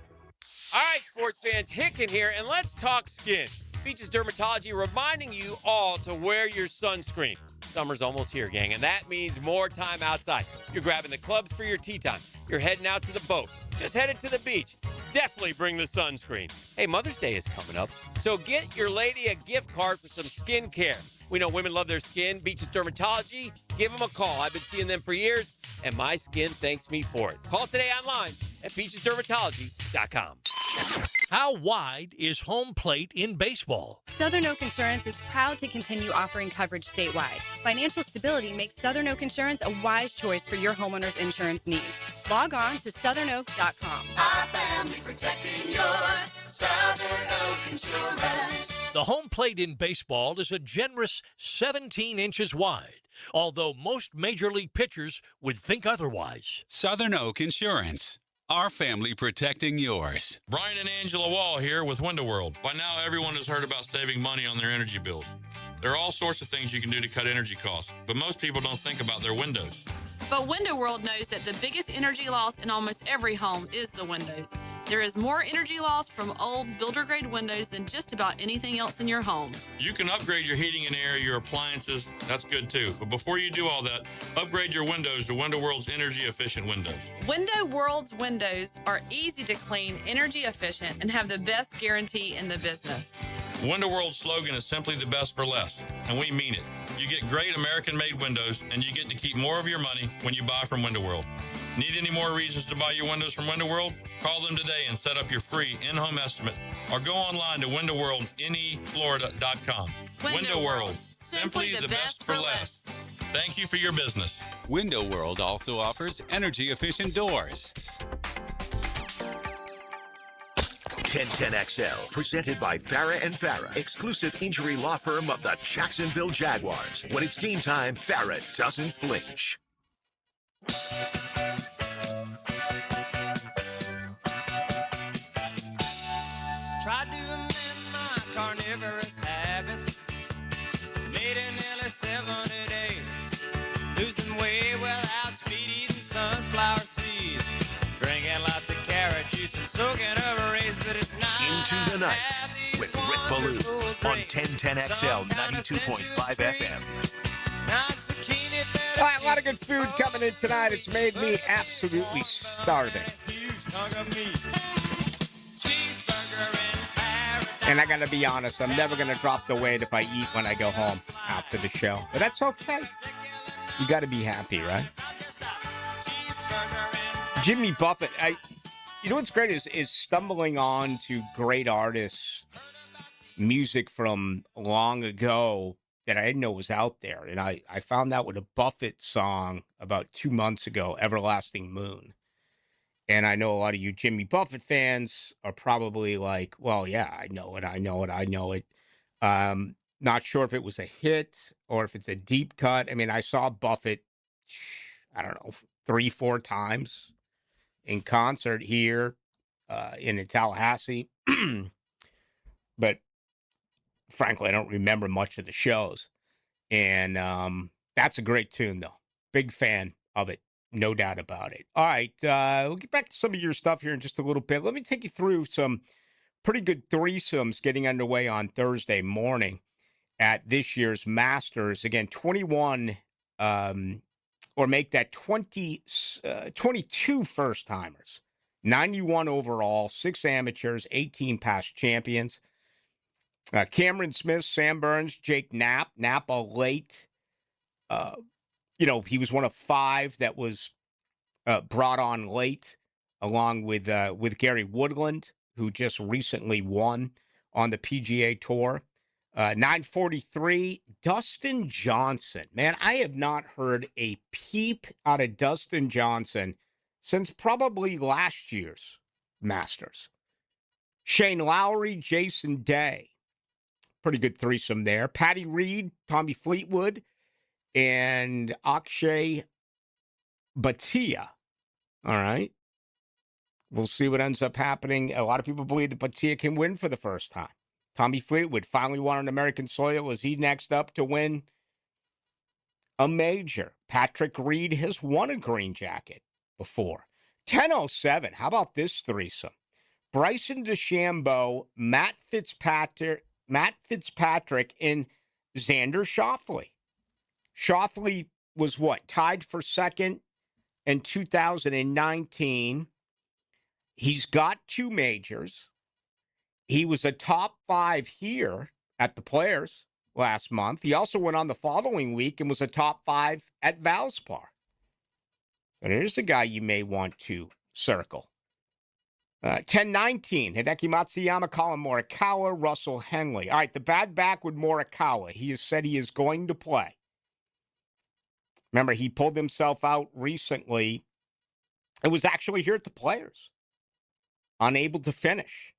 All right, sports fans, Hicken here, and let's talk skin. Beaches Dermatology reminding you all to wear your sunscreen. Summer's almost here, gang, and that means more time outside. You're grabbing the clubs for your tea time. You're heading out to the boat. Just headed to the beach. Definitely bring the sunscreen. Hey, Mother's Day is coming up, so get your lady a gift card for some skin care. We know women love their skin. Beaches Dermatology, give them a call. I've been seeing them for years, and my skin thanks me for it. Call today online at beachesdermatology.com. How wide is home plate in baseball? Southern Oak Insurance is proud to continue offering coverage statewide. Financial stability makes Southern Oak Insurance a wise choice for your homeowner's insurance needs. Log on to southernoak.com. Our family protecting yours. Southern Oak Insurance. The home plate in baseball is a generous 17 inches wide, although most major league pitchers would think otherwise. Southern Oak Insurance. Our family protecting yours. Brian and Angela Wall here with Window World. By now, everyone has heard about saving money on their energy bills. There are all sorts of things you can do to cut energy costs, but most people don't think about their windows. But Window World knows that the biggest energy loss in almost every home is the windows. There is more energy loss from old builder-grade windows than just about anything else in your home. You can upgrade your heating and air, your appliances. That's good too. But before you do all that, upgrade your windows to Window World's energy-efficient windows. Window World's windows are easy to clean, energy efficient, and have the best guarantee in the business. Window World's slogan is simply the best for less, and we mean it. You get great American-made windows, and you get to keep more of your money when you buy from Window World. Need any more reasons to buy your windows from Window World? Call them today and set up your free in-home estimate, or go online to windowworldneflorida.com. Window World, simply the best for less. Thank you for your business. Window World also offers energy-efficient doors. 1010XL, presented by Farah and Farah, exclusive injury law firm of the Jacksonville Jaguars. When it's game time, Farah doesn't flinch. Tried to amend my carnivorous habits. Made it nearly 70 days. Losing weight without speed, eating sunflower seeds. Drinking lots of carrot juice and soaking over rays, but it's not. Into the night with Rick Ballou on 1010XL 92.5 FM. All right, a lot of good food coming in tonight. It's made me absolutely starving. hunk of meat. Cheeseburger in paradise. And I got to be honest, I'm never going to drop the weight if I eat when I go home after the show. But that's okay. You got to be happy, right? Jimmy Buffett, you know what's great is stumbling on to great artists, music from long ago that I didn't know was out there. And I found out with a Buffett song about 2 months ago, Everlasting Moon. And I know a lot of you Jimmy Buffett fans are probably like, well, yeah, I know it. Not sure if it was a hit or if it's a deep cut. I mean, I saw Buffett, I don't know, 3-4 times in concert here in Tallahassee. But frankly, I don't remember much of the shows. And that's a great tune, though. Big fan of it. No doubt about it. All right. We'll get back to some of your stuff here in just a little bit. Let me take you through some pretty good threesomes getting underway on Thursday morning at this year's Masters. Again, 21 or make that 22 first-timers. 91 overall, 6 amateurs, 18 past champions. Cameron Smith, Sam Burns, Jake Knapp. Knapp a late. He was one of 5 that was brought on late, along with Gary Woodland, who just recently won on the PGA Tour. 943, Dustin Johnson. Man, I have not heard a peep out of Dustin Johnson since probably last year's Masters. Shane Lowry, Jason Day. Pretty good threesome there. Patty Reed, Tommy Fleetwood, and Akshay Bhatia. All right. We'll see what ends up happening. A lot of people believe that Bhatia can win for the first time. Tommy Fleetwood finally won on American soil. Is he next up to win a major? Patrick Reed has won a green jacket before. 10:07. How about this threesome? Bryson DeChambeau, Matt Fitzpatrick, and Xander Schauffele. Schauffele was tied for second in 2019. He's got 2 majors. He was a top 5 here at the Players last month. He also went on the following week and was a top 5 at Valspar. So there's a guy you may want to circle. 10:19, Hideki Matsuyama, Colin Morikawa, Russell Henley. All right, the bad back with Morikawa. He has said he is going to play. Remember, he pulled himself out recently. It was actually here at the Players. Unable to finish.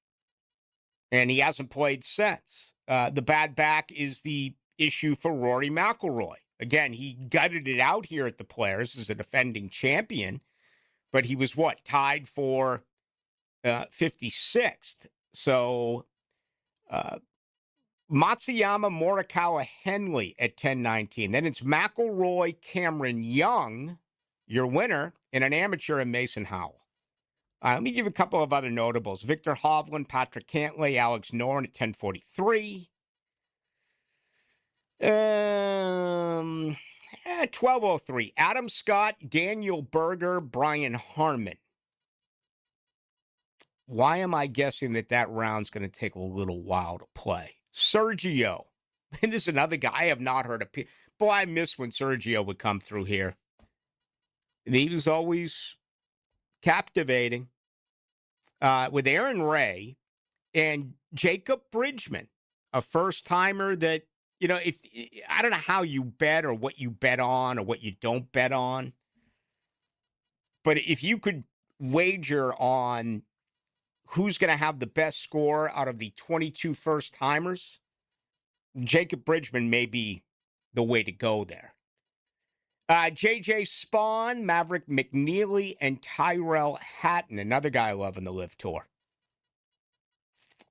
And he hasn't played since. The bad back is the issue for Rory McIlroy. Again, he gutted it out here at the Players as a defending champion. But he was tied for 56th. So Matsuyama, Morikawa, Henley at 10:19. Then it's McIlroy, Cameron Young, your winner, and an amateur in Mason Howell. Let me give a couple of other notables. Victor Hovland, Patrick Cantlay, Alex Noren at 10:43. 12:03. Adam Scott, Daniel Berger, Brian Harman. Why am I guessing that round's going to take a little while to play? Sergio. And this is another guy I have not heard of. Boy, I miss when Sergio would come through here. And he was always captivating. With Aaron Ray and Jacob Bridgman, a first-timer that, if I don't know how you bet or what you bet on or what you don't bet on. But if you could wager on who's going to have the best score out of the 22 first-timers, Jacob Bridgman may be the way to go there. J.J. Spawn, Maverick McNeely, and Tyrell Hatton, another guy I love in the LIV Tour.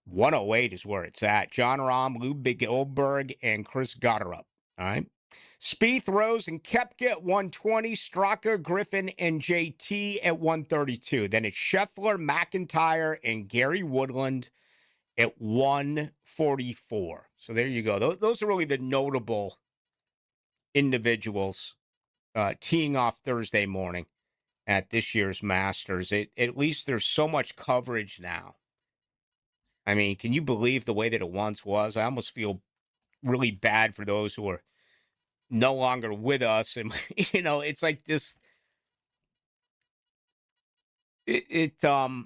108 is where it's at. John Rahm, Lou Goldberg, and Chris Gotterup. All right. Spieth, Rose, and Koepka at 120. Straka, Griffin, and JT at 132. Then it's Scheffler, McIntyre, and Gary Woodland at 144. So there you go. Those are really the notable individuals teeing off Thursday morning at this year's Masters. At least there's so much coverage now. I mean, can you believe the way that it once was? I almost feel really bad for those who are no longer with us. And, it's like this. I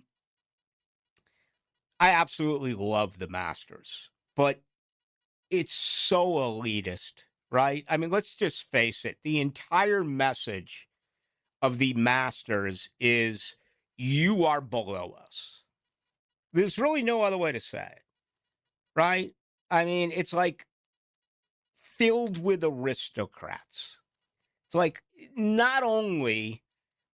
absolutely love the Masters, but it's so elitist, right? I mean, let's just face it. The entire message of the Masters is you are below us. There's really no other way to say it, right? I mean, it's like filled with aristocrats. It's like not only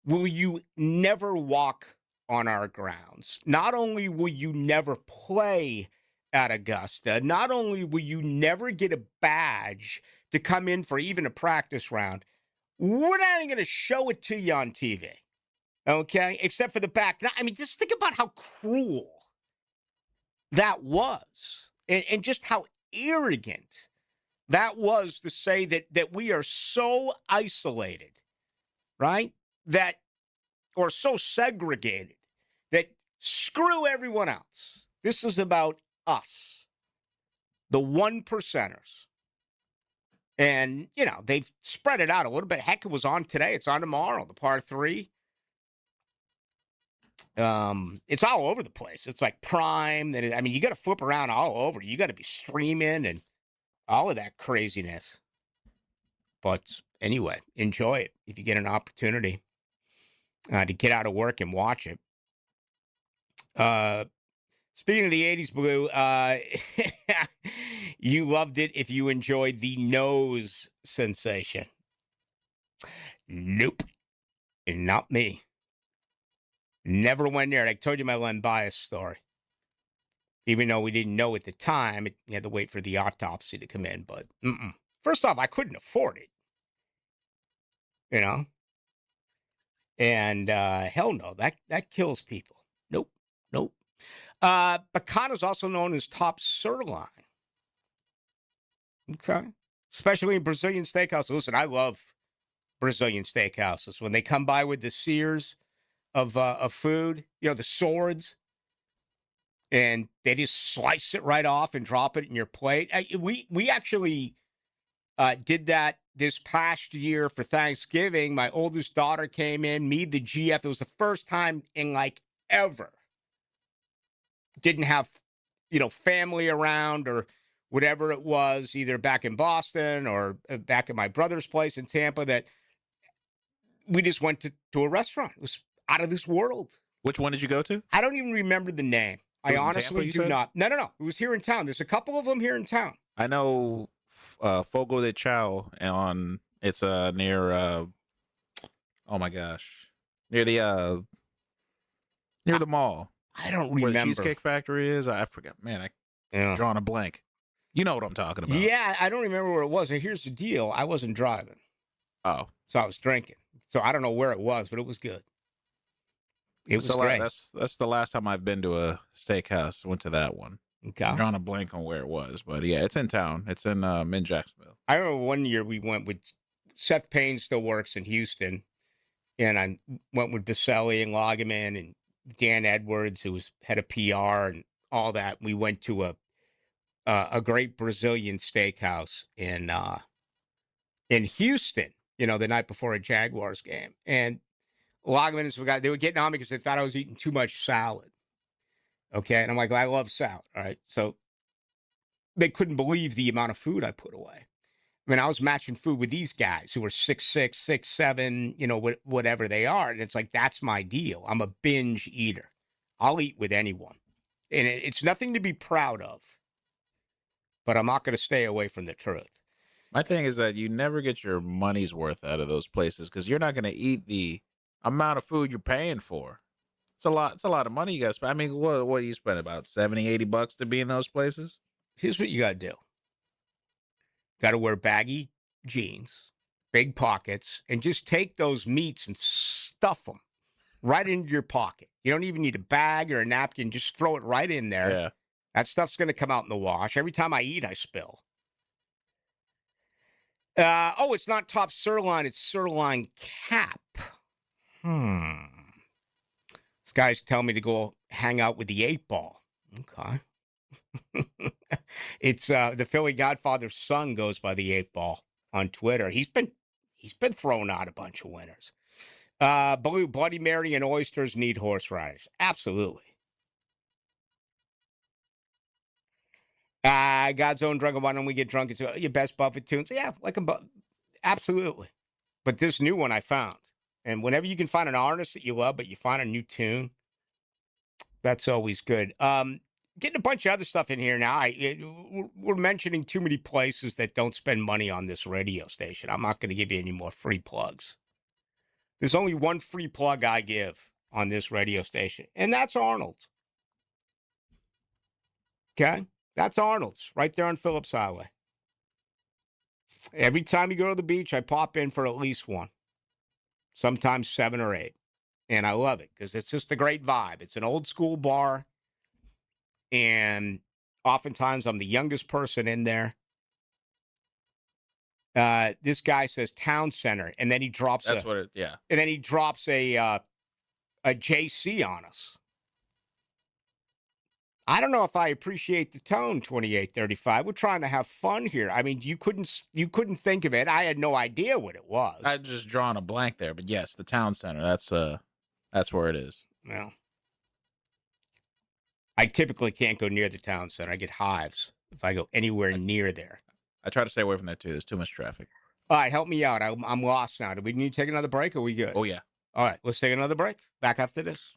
will you never walk on our grounds, not only will you never play at Augusta, not only will you never get a badge to come in for even a practice round, we're not even going to show it to you on TV, okay? Except for the back. I mean, just think about how cruel that was and just how arrogant that was to say that we are so isolated, right? Or so segregated that screw everyone else. This is about us, the 1%ers. And, they've spread it out a little bit. Heck, it was on today. It's on tomorrow, the par 3. It's all over the place. It's like Prime. You got to flip around all over. You got to be streaming and all of that craziness. But anyway, enjoy it if you get an opportunity to get out of work and watch it. Speaking of the 80s, Blue, you loved it if you enjoyed the nose sensation. Nope. Not me. Never went there. I told you my Len Bias story. Even though we didn't know at the time, you had to wait for the autopsy to come in. But first off, I couldn't afford it. And hell no, that kills people. Nope. Bacana is also known as top sirloin. Okay. Especially in Brazilian steakhouses. Listen, I love Brazilian steakhouses. When they come by with the sears of food, the swords, and they just slice it right off and drop it in your plate. We actually did that this past year for Thanksgiving. My oldest daughter came in, me, the GF. It was the first time in ever. Didn't have, family around or whatever it was, either back in Boston or back at my brother's place in Tampa, that we just went to a restaurant. It was out of this world. Which one did you go to? I don't even remember the name. I honestly do not. No. It was here in town. There's a couple of them here in town. I know Fogo de Chao it's near oh my gosh. Near the mall. I don't remember. Where the Cheesecake Factory is. I forget. Man, I'm drawing a blank. You know what I'm talking about. Yeah, I don't remember where it was. And here's the deal. I wasn't driving. Oh. So I was drinking. So I don't know where it was, but it was good. It was great. That's the last time I've been to a steakhouse. Went to that one. Okay. I'm drawing a blank on where it was, but yeah, it's in town. It's in Jacksonville. I remember one year we went with Seth Payne, still works in Houston, and I went with Baselli and Loggeman and Dan Edwards, who was head of PR and all that. We went to a great Brazilian steakhouse in Houston, the night before a Jaguars game, and Loggeman and some guys, they were getting on me because they thought I was eating too much salad. Okay. And I'm like, I love salad. All right. So they couldn't believe the amount of food I put away. I mean, I was matching food with these guys who were 6'6", 6'7", whatever they are. And it's like, that's my deal. I'm a binge eater. I'll eat with anyone. And it's nothing to be proud of, but I'm not going to stay away from the truth. My thing is that you never get your money's worth out of those places because you're not going to eat the amount of food you're paying for. It's a lot of money you got to spend. I mean, what do you spend, about $70-$80 to be in those places? Here's what you got to do. Got to wear baggy jeans, big pockets, and just take those meats and stuff them right into your pocket. You don't even need a bag or a napkin. Just throw it right in there. Yeah. That stuff's going to come out in the wash. Every time I eat, I spill. It's not top sirloin. It's sirloin cap. This guy's telling me to go hang out with the 8-Ball. Okay. It's the Philly Godfather's son goes by the 8-Ball on Twitter. He's been throwing out a bunch of winners. Blue, Bloody Mary and oysters need horse riders. Absolutely. God's own drunk. Why don't we get drunk? It's your best Buffett tunes. Yeah, like absolutely. But this new one I found, and whenever you can find an artist that you love, but you find a new tune, that's always good. Getting a bunch of other stuff in here now. We're mentioning too many places that don't spend money on this radio station. I'm not going to give you any more free plugs. There's only one free plug I give on this radio station, and that's Arnold's. Okay? That's Arnold's, right there on Phillips Highway. Every time you go to the beach, I pop in for at least one, sometimes 7 or 8. And I love it because it's just a great vibe. It's an old school bar. And oftentimes I'm the youngest person in there. This guy says Town Center, and then he drops That's what it, yeah. And then he drops a JC on us. I don't know if I appreciate the tone, 2835. We're trying to have fun here. I mean, you couldn't think of it. I had no idea what it was. I just drawn a blank there, but yes, the Town Center. That's where it is. Well, I typically can't go near the Town Center. I get hives if I go anywhere near there. I try to stay away from there too. There's too much traffic. All right, help me out. I'm lost now. Do we need to take another break, or are we good? Oh, yeah. All right, let's take another break. Back after this.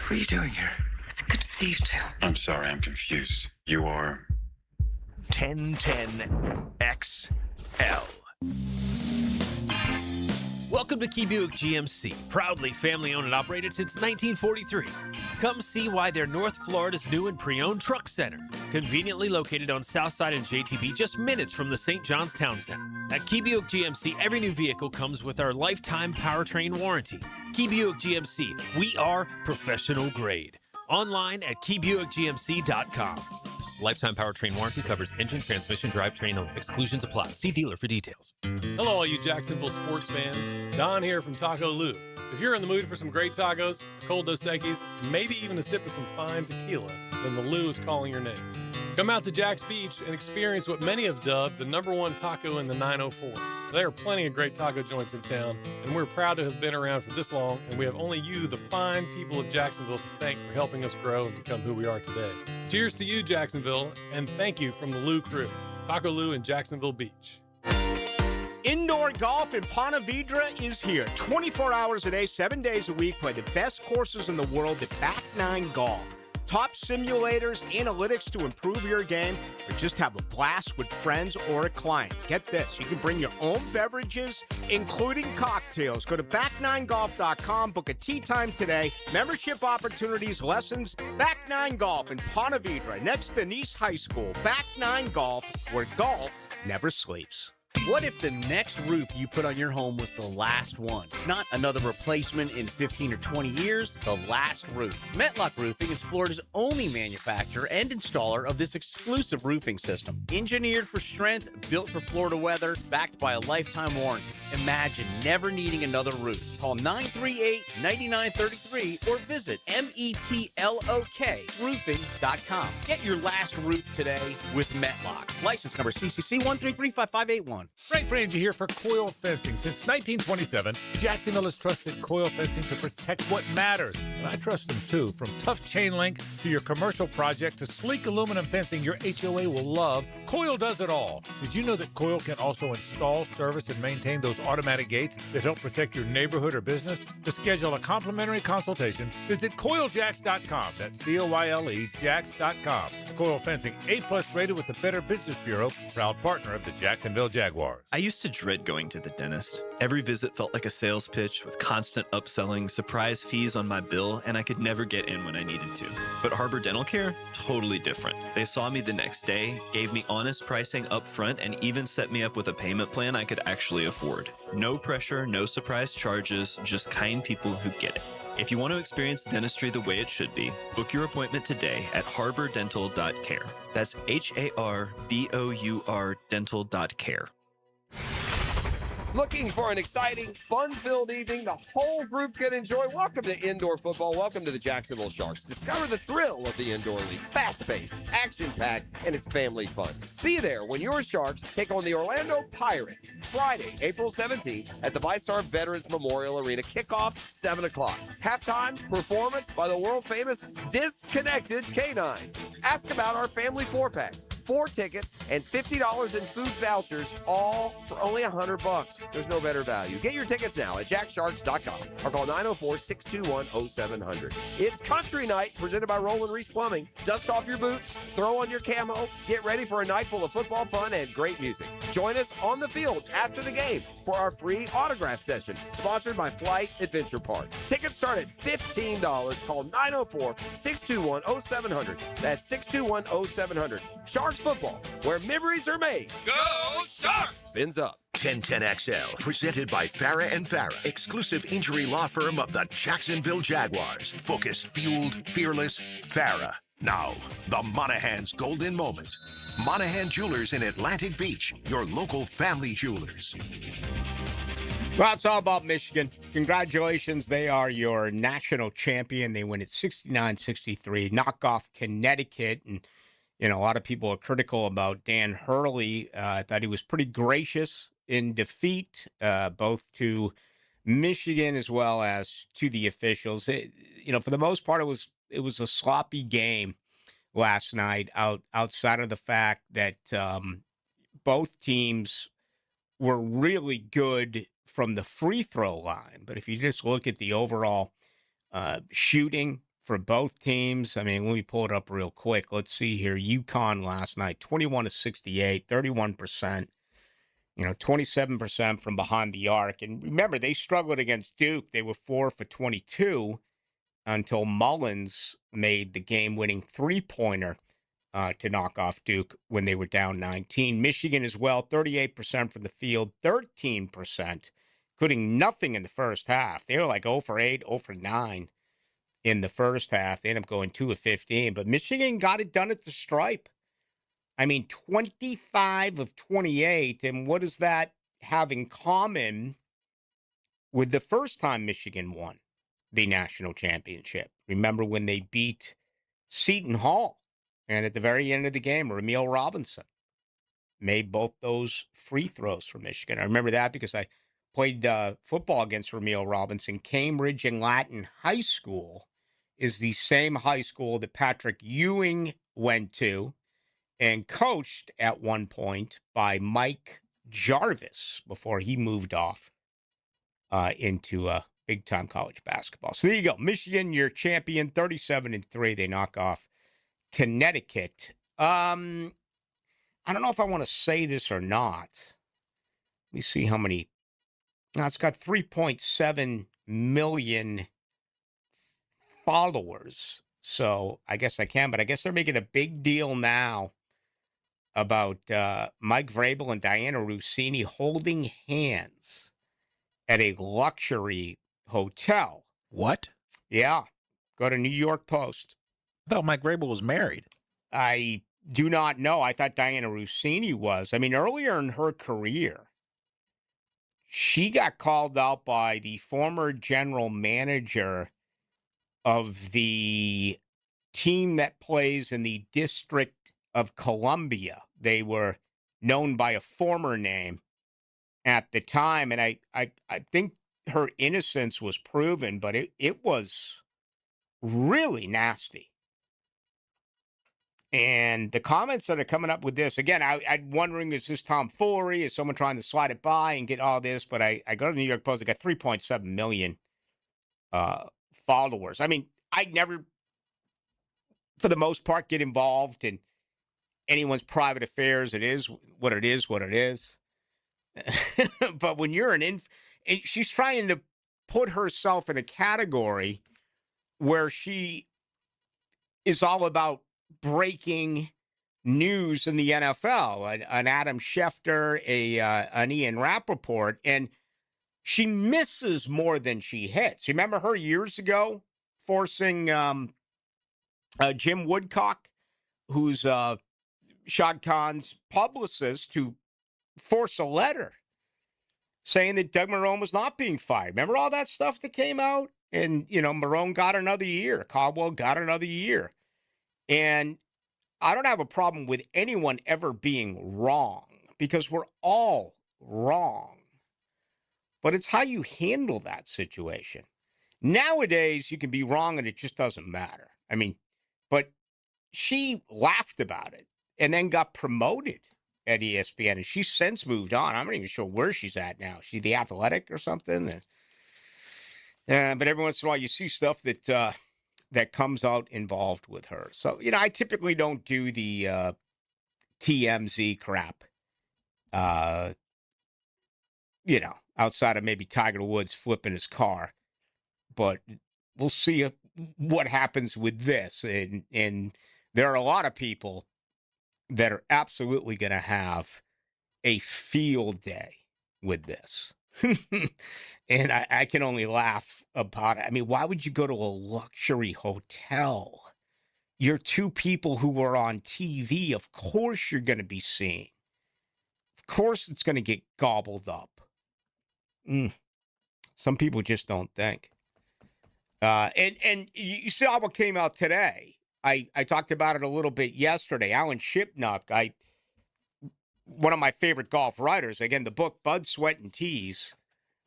What are you doing here? It's good to see you too. I'm sorry, I'm confused. You are 1010XL. Welcome to Key Buick GMC, proudly family-owned and operated since 1943. Come see why they're North Florida's new and pre-owned truck center, conveniently located on Southside and JTB, just minutes from the St. John's Town Center. At Key Buick GMC, every new vehicle comes with our lifetime powertrain warranty. Key Buick GMC, we are professional grade. Online at keybuickgmc.com. Lifetime powertrain warranty covers engine, transmission, drivetrain only. Exclusions apply. See dealer for details. Hello, all you Jacksonville sports fans. Don here from Taco Lou. If you're in the mood for some great tacos, cold Dos Equis, maybe even a sip of some fine tequila, then the Lou is calling your name. Come out to Jack's Beach and experience what many have dubbed the #1 taco in the 904. There are plenty of great taco joints in town, and we're proud to have been around for this long, and we have only you, the fine people of Jacksonville, to thank for helping us grow and become who we are today. Cheers to you, Jacksonville, and thank you from the Lou crew. Taco Lou in Jacksonville Beach. Indoor golf in Ponte Vedra is here. 24 hours a day, 7 days a week. Play the best courses in the world at Back Nine Golf. Top simulators, analytics to improve your game, or just have a blast with friends or a client. Get this, you can bring your own beverages, including cocktails. Go to back9golf.com, book a tee time today. Membership opportunities, lessons, Back Nine Golf in Ponte Vedra, next to Nice High School. Back Nine Golf, where golf never sleeps. What if the next roof you put on your home was the last one? Not another replacement in 15 or 20 years, the last roof. Metlock Roofing is Florida's only manufacturer and installer of this exclusive roofing system. Engineered for strength, built for Florida weather, backed by a lifetime warranty. Imagine never needing another roof. Call 938-9933 or visit metlokroofing.com. Get your last roof today with Metlock. License number CCC 1335581. Frank Frangie here for Coil Fencing. Since 1927, Jacksonville has trusted Coil Fencing to protect what matters. And I trust them too. From tough chain link to your commercial project to sleek aluminum fencing your HOA will love, Coil does it all. Did you know that Coil can also install, service, and maintain those automatic gates that help protect your neighborhood or business? To schedule a complimentary consultation, visit CoilJacks.com. That's COYLE Jacks.com. Coil Fencing, A+ rated with the Better Business Bureau, proud partner of the Jacksonville Jaguars. I used to dread going to the dentist. Every visit felt like a sales pitch with constant upselling, surprise fees on my bill, and I could never get in when I needed to. But Harbor Dental Care? Totally different. They saw me the next day, gave me honest pricing up front, and even set me up with a payment plan I could actually afford. No pressure, no surprise charges, just kind people who get it. If you want to experience dentistry the way it should be, book your appointment today at harbordental.care. That's HARBOUR dental.care. Looking for an exciting, fun-filled evening the whole group can enjoy? Welcome to indoor football. Welcome to the Jacksonville Sharks. Discover the thrill of the indoor league. Fast-paced, action-packed, and it's family fun. Be there when your Sharks take on the Orlando Pirates Friday, April 17th at the VyStar Veterans Memorial Arena. Kickoff, 7 o'clock. Halftime performance by the world-famous Disconnected Canines. Ask about our family four-packs. 4 tickets and $50 in food vouchers, all for only $100. There's no better value. Get your tickets now at jacksharks.com or call 904-621-0700. It's Country Night presented by Roland Reese Plumbing. Dust off your boots, throw on your camo, get ready for a night full of football fun and great music. Join us on the field after the game for our free autograph session, sponsored by Flight Adventure Park. Tickets start at $15. Call 904-621-0700. That's 621-0700. Sharks football, where memories are made. Go Sharks! Fins up. 1010XL, presented by Farah and Farah, exclusive injury law firm of the Jacksonville Jaguars. Focused, fueled, fearless, Farah. Now, the Monahan's golden moment. Monahan Jewelers in Atlantic Beach, your local family jewelers. Well, it's all about Michigan. Congratulations. They are your national champion. They win at 69-63, knock off Connecticut. And, you know, a lot of people are critical about Dan Hurley. I thought he was pretty gracious in defeat, both to Michigan as well as to the officials. For the most part, it was a sloppy game last night, outside of the fact that both teams were really good from the free throw line. But if you just look at the overall shooting for both teams, I mean, let me pull it up real quick. Let's see here. UConn last night, 21-68, 31%, 27% from behind the arc. And remember, they struggled against Duke. They were 4 for 22 until Mullins made the game-winning three-pointer to knock off Duke when they were down 19. Michigan as well, 38% from the field, 13%, including nothing in the first half. They were like 0 for 8, 0 for 9 in the first half. They ended up going 2 of 15. But Michigan got it done at the stripe. I mean, 25 of 28. And what does that have in common with the first time Michigan won the national championship? Remember when they beat Seton Hall? And at the very end of the game, Ramil Robinson made both those free throws for Michigan. I remember that because I played football against Ramil Robinson. Cambridge and Latin High School is the same high school that Patrick Ewing went to and coached at one point by Mike Jarvis before he moved off into big-time college basketball. So there you go. Michigan, your champion, 37-3. They knock off Connecticut. I don't know if I want to say this or not. Let me see how many. Now, it's got 3.7 million followers. So I guess I can, but I guess they're making a big deal now about Mike Vrabel and Diana Rossini holding hands at a luxury hotel. What? Yeah. Go to New York Post. I thought Mike Vrabel was married. I do not know. I thought Diana Rossini was. I mean, earlier in her career, she got called out by the former general manager of the team that plays in the District of Columbia. They were known by a former name at the time, and I think her innocence was proven, but it was really nasty. And the comments that are coming up with this, again, I'm wondering, is this tomfoolery? Is someone trying to slide it by and get all this? But I go to the New York Post, I got 3.7 million followers. I mean, I never, for the most part, get involved in anyone's private affairs. It is what it is, what it is. But when you're and she's trying to put herself in a category where she is all about breaking news in the NFL, an Adam Schefter, an Ian Rappaport, and she misses more than she hits. You remember her years ago forcing Jim Woodcock, who's Shad Khan's publicist, to force a letter saying that Doug Marrone was not being fired. Remember all that stuff that came out? And, Marrone got another year. Caldwell got another year. And I don't have a problem with anyone ever being wrong because we're all wrong. But it's how you handle that situation. Nowadays, you can be wrong and it just doesn't matter. I mean, but she laughed about it and then got promoted at ESPN, and she's since moved on. I'm not even sure where she's at now. She's The Athletic or something. But every once in a while, you see stuff that comes out involved with her. So, I typically don't do the TMZ crap, outside of maybe Tiger Woods flipping his car. But we'll see what happens with this. And there are a lot of people that are absolutely going to have a field day with this. And I can only laugh about it. I mean, why would you go to a luxury hotel? You're two people who are on TV. Of course you're going to be seen. Of course it's going to get gobbled up. Some people just don't think. And you saw what came out today. I talked about it a little bit yesterday. Alan Shipnuck, one of my favorite golf writers, again, the book Bud, Sweat, and Tease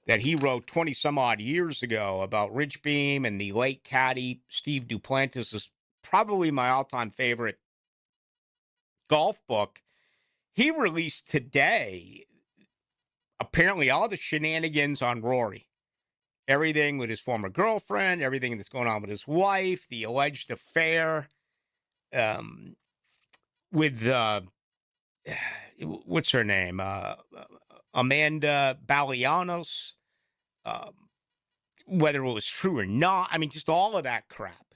that he wrote 20-some-odd years ago about Rich Beem and the late caddy Steve Duplantis is probably my all-time favorite golf book. He released today, apparently, all the shenanigans on Rory. Everything with his former girlfriend, everything that's going on with his wife, the alleged affair with, what's her name? Amanda Balianos. Whether it was true or not. I mean, just all of that crap.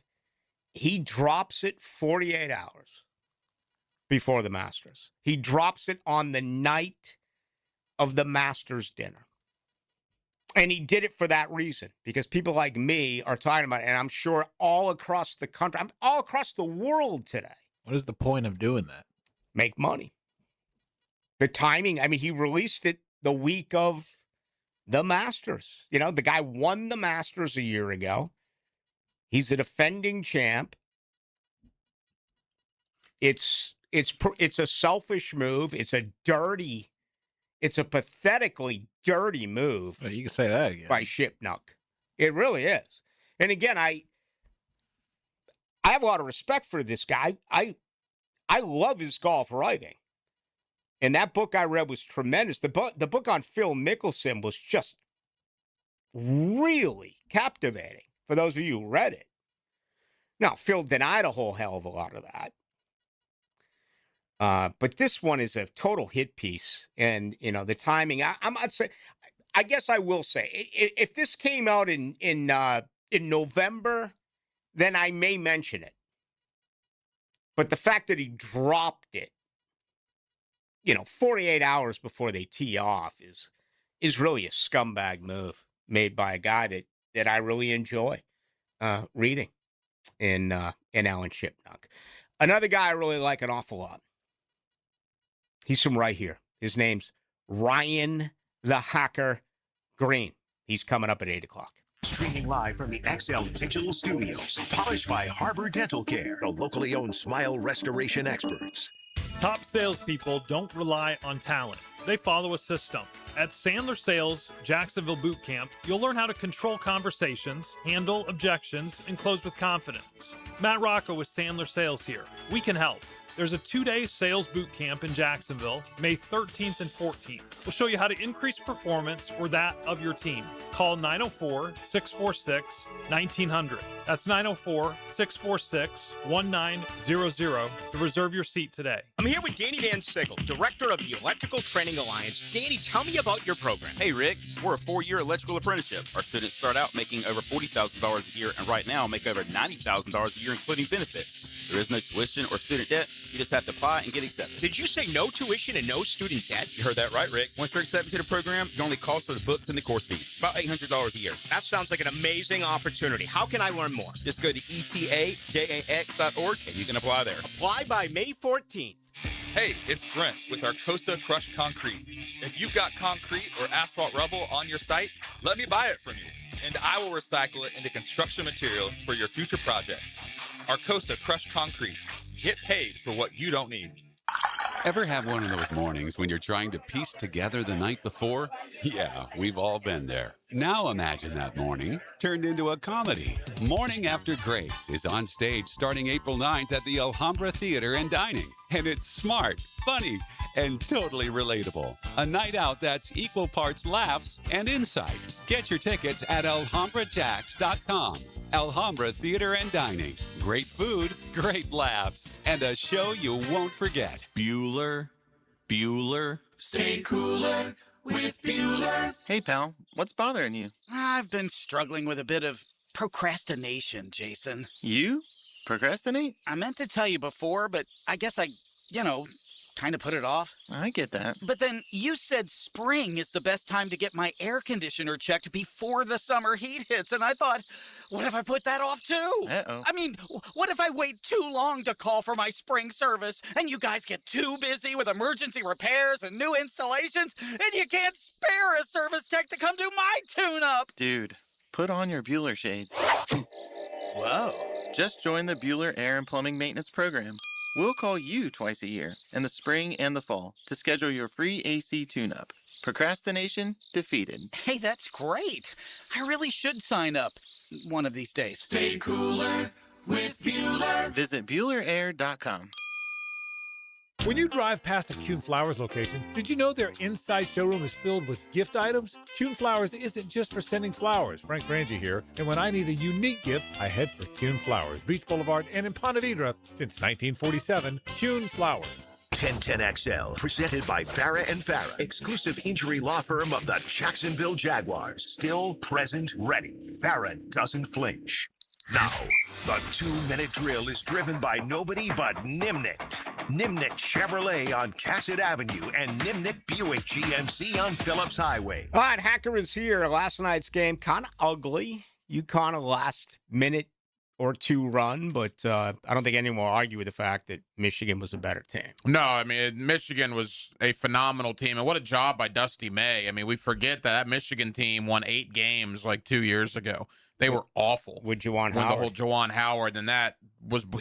He drops it 48 hours before the Masters. He drops it on the night of the Masters dinner. And he did it for that reason, because people like me are talking about it, and I'm sure all across the country, all across the world today. What is the point of doing that? Make money. The timing, I mean, he released it the week of the Masters. The guy won the Masters a year ago. He's a defending champ. It's a selfish move. It's a pathetically dirty move. Well, you can say that again. By Shipnuck. It really is. And again, I have a lot of respect for this guy. I love his golf writing. And that book I read was tremendous. The book on Phil Mickelson was just really captivating for those of you who read it. Now, Phil denied a whole hell of a lot of that. But this one is a total hit piece. And, the timing, I guess I will say, if this came out in November, then I may mention it. But the fact that he dropped it, 48 hours before they tee off is really a scumbag move made by a guy that I really enjoy reading in Alan Shipnuck. Another guy I really like an awful lot. He's from right here. His name's Ryan the Hacker Green. He's coming up at 8 o'clock. Streaming live from the XL Digital Studios. Polished by Harbor Dental Care, the locally owned smile restoration experts. Top salespeople don't rely on talent. They follow a system. At Sandler Sales Jacksonville Boot Camp, you'll learn how to control conversations, handle objections, and close with confidence. Matt Rocco with Sandler Sales here. We can help. There's a 2-day sales boot camp in Jacksonville, May 13th and 14th. We'll show you how to increase performance or that of your team. Call 904-646-1900. That's 904-646-1900 to reserve your seat today. I'm here with Danny Van Sickle, director of the Electrical Training Alliance. Danny, tell me about your program. Hey, Rick, we're a 4-year electrical apprenticeship. Our students start out making over $40,000 a year, and right now make over $90,000 a year, including benefits. There is no tuition or student debt. You just have to apply and get accepted. Did you say no tuition and no student debt? You heard that right, Rick. Once you're accepted to the program, your only cost for the books and the course fees. About $800 a year. That sounds like an amazing opportunity. How can I learn more? Just go to etajax.org and you can apply there. Apply by May 14th. Hey, it's Brent with Arcosa Crushed Concrete. If you've got concrete or asphalt rubble on your site, let me buy it from you, and I will recycle it into construction material for your future projects. Arcosa Crushed Concrete. Get paid for what you don't need. Ever have one of those mornings when you're trying to piece together the night before? Yeah, we've all been there. Now imagine that morning turned into a comedy. Morning After Grace is on stage starting April 9th at the Alhambra Theater and Dining. And it's smart, funny, and totally relatable. A night out that's equal parts laughs and insight. Get your tickets at alhambrajax.com. Alhambra Theater and Dining. Great food, great laughs, and a show you won't forget. Bueller. Stay cooler with Bueller. Hey, pal, what's bothering you? I've been struggling with a bit of procrastination, Jason. You? Procrastinate? I meant to tell you before, but I guess I, kind of put it off. I get that. But then you said spring is the best time to get my air conditioner checked before the summer heat hits, and I thought, what if I put that off too? Uh-oh. I mean, what if I wait too long to call for my spring service and you guys get too busy with emergency repairs and new installations and you can't spare a service tech to come do my tune-up? Dude, put on your Bueller shades. Whoa. Just join the Bueller Air and Plumbing Maintenance Program. We'll call you twice a year, in the spring and the fall, to schedule your free AC tune-up. Procrastination defeated. Hey, that's great. I really should sign up one of these days. Stay cooler with Bueller. Visit BuellerAir.com. When you drive past a Kuhn Flowers location, did you know their inside showroom is filled with gift items? Kuhn Flowers isn't just for sending flowers. Frank Frangie here, and when I need a unique gift, I head for Kuhn Flowers, Beach Boulevard, and in Ponte Vedra since 1947. Kuhn Flowers. 1010XL, presented by Farah and Farah, exclusive injury law firm of the Jacksonville Jaguars. Still present, ready. Farah doesn't flinch. Now, the 2-minute drill is driven by nobody but Nimnicht. Nimnicht Chevrolet on Cassett Avenue and Nimnicht Buick GMC on Phillips Highway. All right, Hacker is here. Last night's game, kind of ugly. UConn a last minute or two run, but I don't think anyone will argue with the fact that Michigan was a better team. No, I mean, Michigan was a phenomenal team, and what a job by Dusty May. I mean, we forget that Michigan team won 8 games like 2 years ago. They were awful. With Juwan Howard. The whole Juwan Howard, and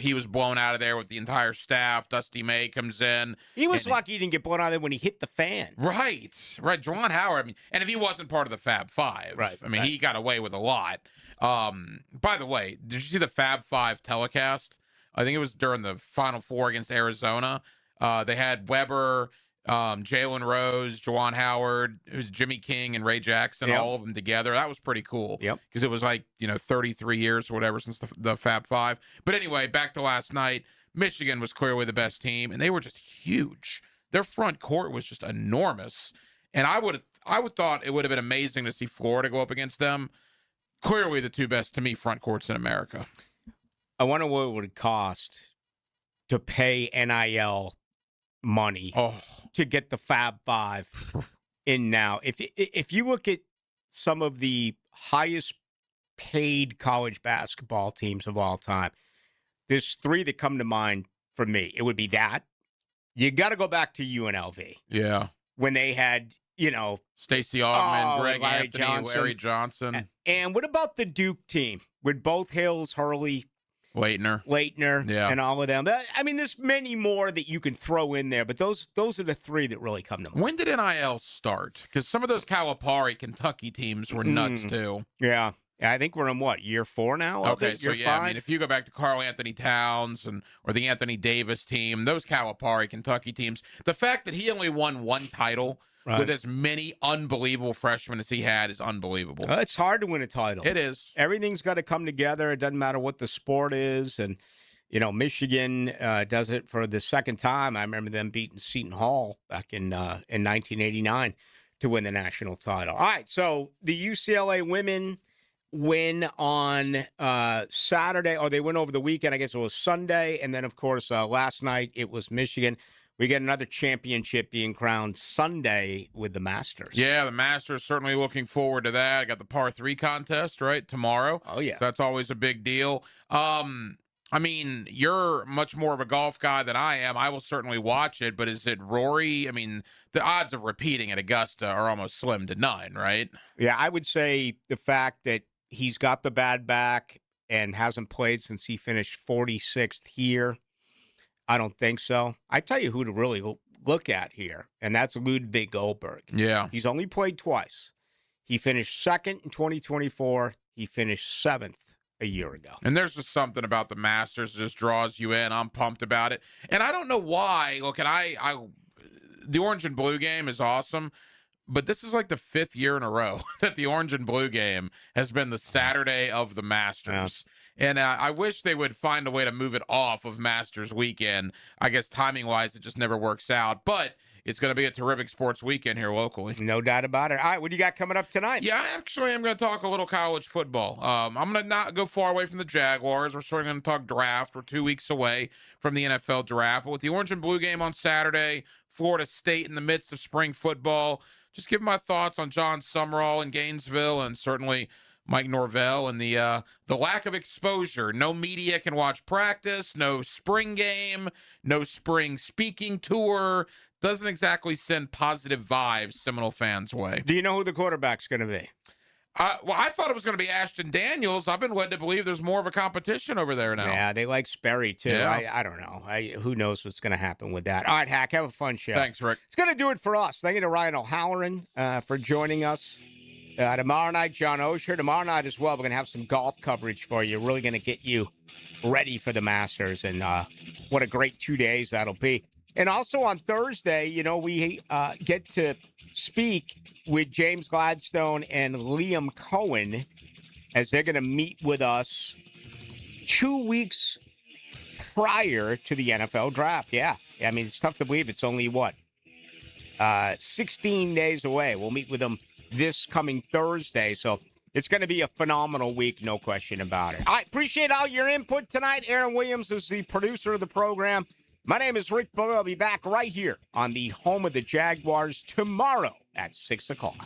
he was blown out of there with the entire staff. Dusty May comes in. He was lucky he didn't get blown out of there when he hit the fan. Right. Juwan Howard. I mean, and if he wasn't part of the Fab Five, right, I mean, he got away with a lot. By the way, did you see the Fab Five telecast? I think it was during the Final Four against Arizona. They had Weber, Jalen Rose, Juwan Howard, who's Jimmy King, and Ray Jackson, all of them together. That was pretty cool. Yep. Because it was 33 years or whatever since the Fab Five. But anyway, back to last night. Michigan was clearly the best team, and they were just huge. Their front court was just enormous. And I would thought it would have been amazing to see Florida go up against them. Clearly the two best, to me, front courts in America. I wonder what it would cost to pay NIL money to get the Fab Five in now. If you look at some of the highest paid college basketball teams of all time, there's 3 that come to mind for me. It would be that. You got to go back to UNLV. Yeah. When they had, Stacey Augmon, Greg Larry Anthony, Johnson. Larry Johnson. And what about the Duke team with both Hills, Hurley, Leitner, and all of them? I mean, there's many more that you can throw in there, but those are the 3 that really come to mind. When did NIL start? Because some of those Calipari, Kentucky teams were nuts too. Yeah. I think we're in year 4 now? Okay, so year 5? I mean, if you go back to Karl Anthony Towns or the Anthony Davis team, those Calipari, Kentucky teams, the fact that he only won 1 title with as many unbelievable freshmen as he had is unbelievable. It's hard to win a title. It is. Everything's got to come together. It doesn't matter what the sport is. And, Michigan does it for the second time. I remember them beating Seton Hall back in 1989 to win the national title. All right, so the UCLA women win on Saturday, or they win over the weekend. I guess it was Sunday. And then, of course, last night it was Michigan. We get another championship being crowned Sunday with the Masters. Yeah, the Masters, certainly looking forward to that. I got the par 3 contest, right, tomorrow. Oh, yeah. So that's always a big deal. I mean, you're much more of a golf guy than I am. I will certainly watch it, but is it Rory? I mean, the odds of repeating at Augusta are almost slim to none, right? Yeah, I would say the fact that he's got the bad back and hasn't played since he finished 46th here, I don't think so. I tell you who to really look at here, and that's Ludwig Goldberg. Yeah. He's only played twice. He finished second in 2024. He finished seventh a year ago. And there's just something about the Masters that just draws you in. I'm pumped about it. And I don't know why. Look, and the orange and blue game is awesome, but this is like the 5th year in a row that the orange and blue game has been the Saturday of the Masters. Yeah. And I wish they would find a way to move it off of Masters weekend. I guess timing-wise, it just never works out. But it's going to be a terrific sports weekend here locally. No doubt about it. All right, what do you got coming up tonight? Yeah, actually, I'm going to talk a little college football. I'm going to not go far away from the Jaguars. We're sort of going to talk draft. We're 2 weeks away from the NFL draft. But with the orange and blue game on Saturday, Florida State in the midst of spring football, just give my thoughts on John Sumrall in Gainesville and certainly Mike Norvell and the lack of exposure. No media can watch practice, no spring game, no spring speaking tour. Doesn't exactly send positive vibes Seminole fans' way. Do you know who the quarterback's going to be? Well, I thought it was going to be Ashton Daniels. I've been led to believe there's more of a competition over there now. Yeah, they like Sperry, too. Yeah. I don't know. Who knows what's going to happen with that. All right, Hack, have a fun show. Thanks, Rick. It's going to do it for us. Thank you to Ryan O'Halloran for joining us. Tomorrow night, John Osher. Tomorrow night as well, we're going to have some golf coverage for you. Really going to get you ready for the Masters. And what a great 2 days that'll be. And also on Thursday, we get to speak with James Gladstone and Liam Cohen as they're going to meet with us 2 weeks prior to the NFL draft. Yeah. I mean, it's tough to believe it's only, 16 days away. We'll meet with them this coming Thursday. So it's going to be a phenomenal week, no question about it. I appreciate all your input tonight. Aaron Williams is the producer of the program. My name is Rick Fuller. I'll be back right here on the home of the Jaguars tomorrow at 6 o'clock.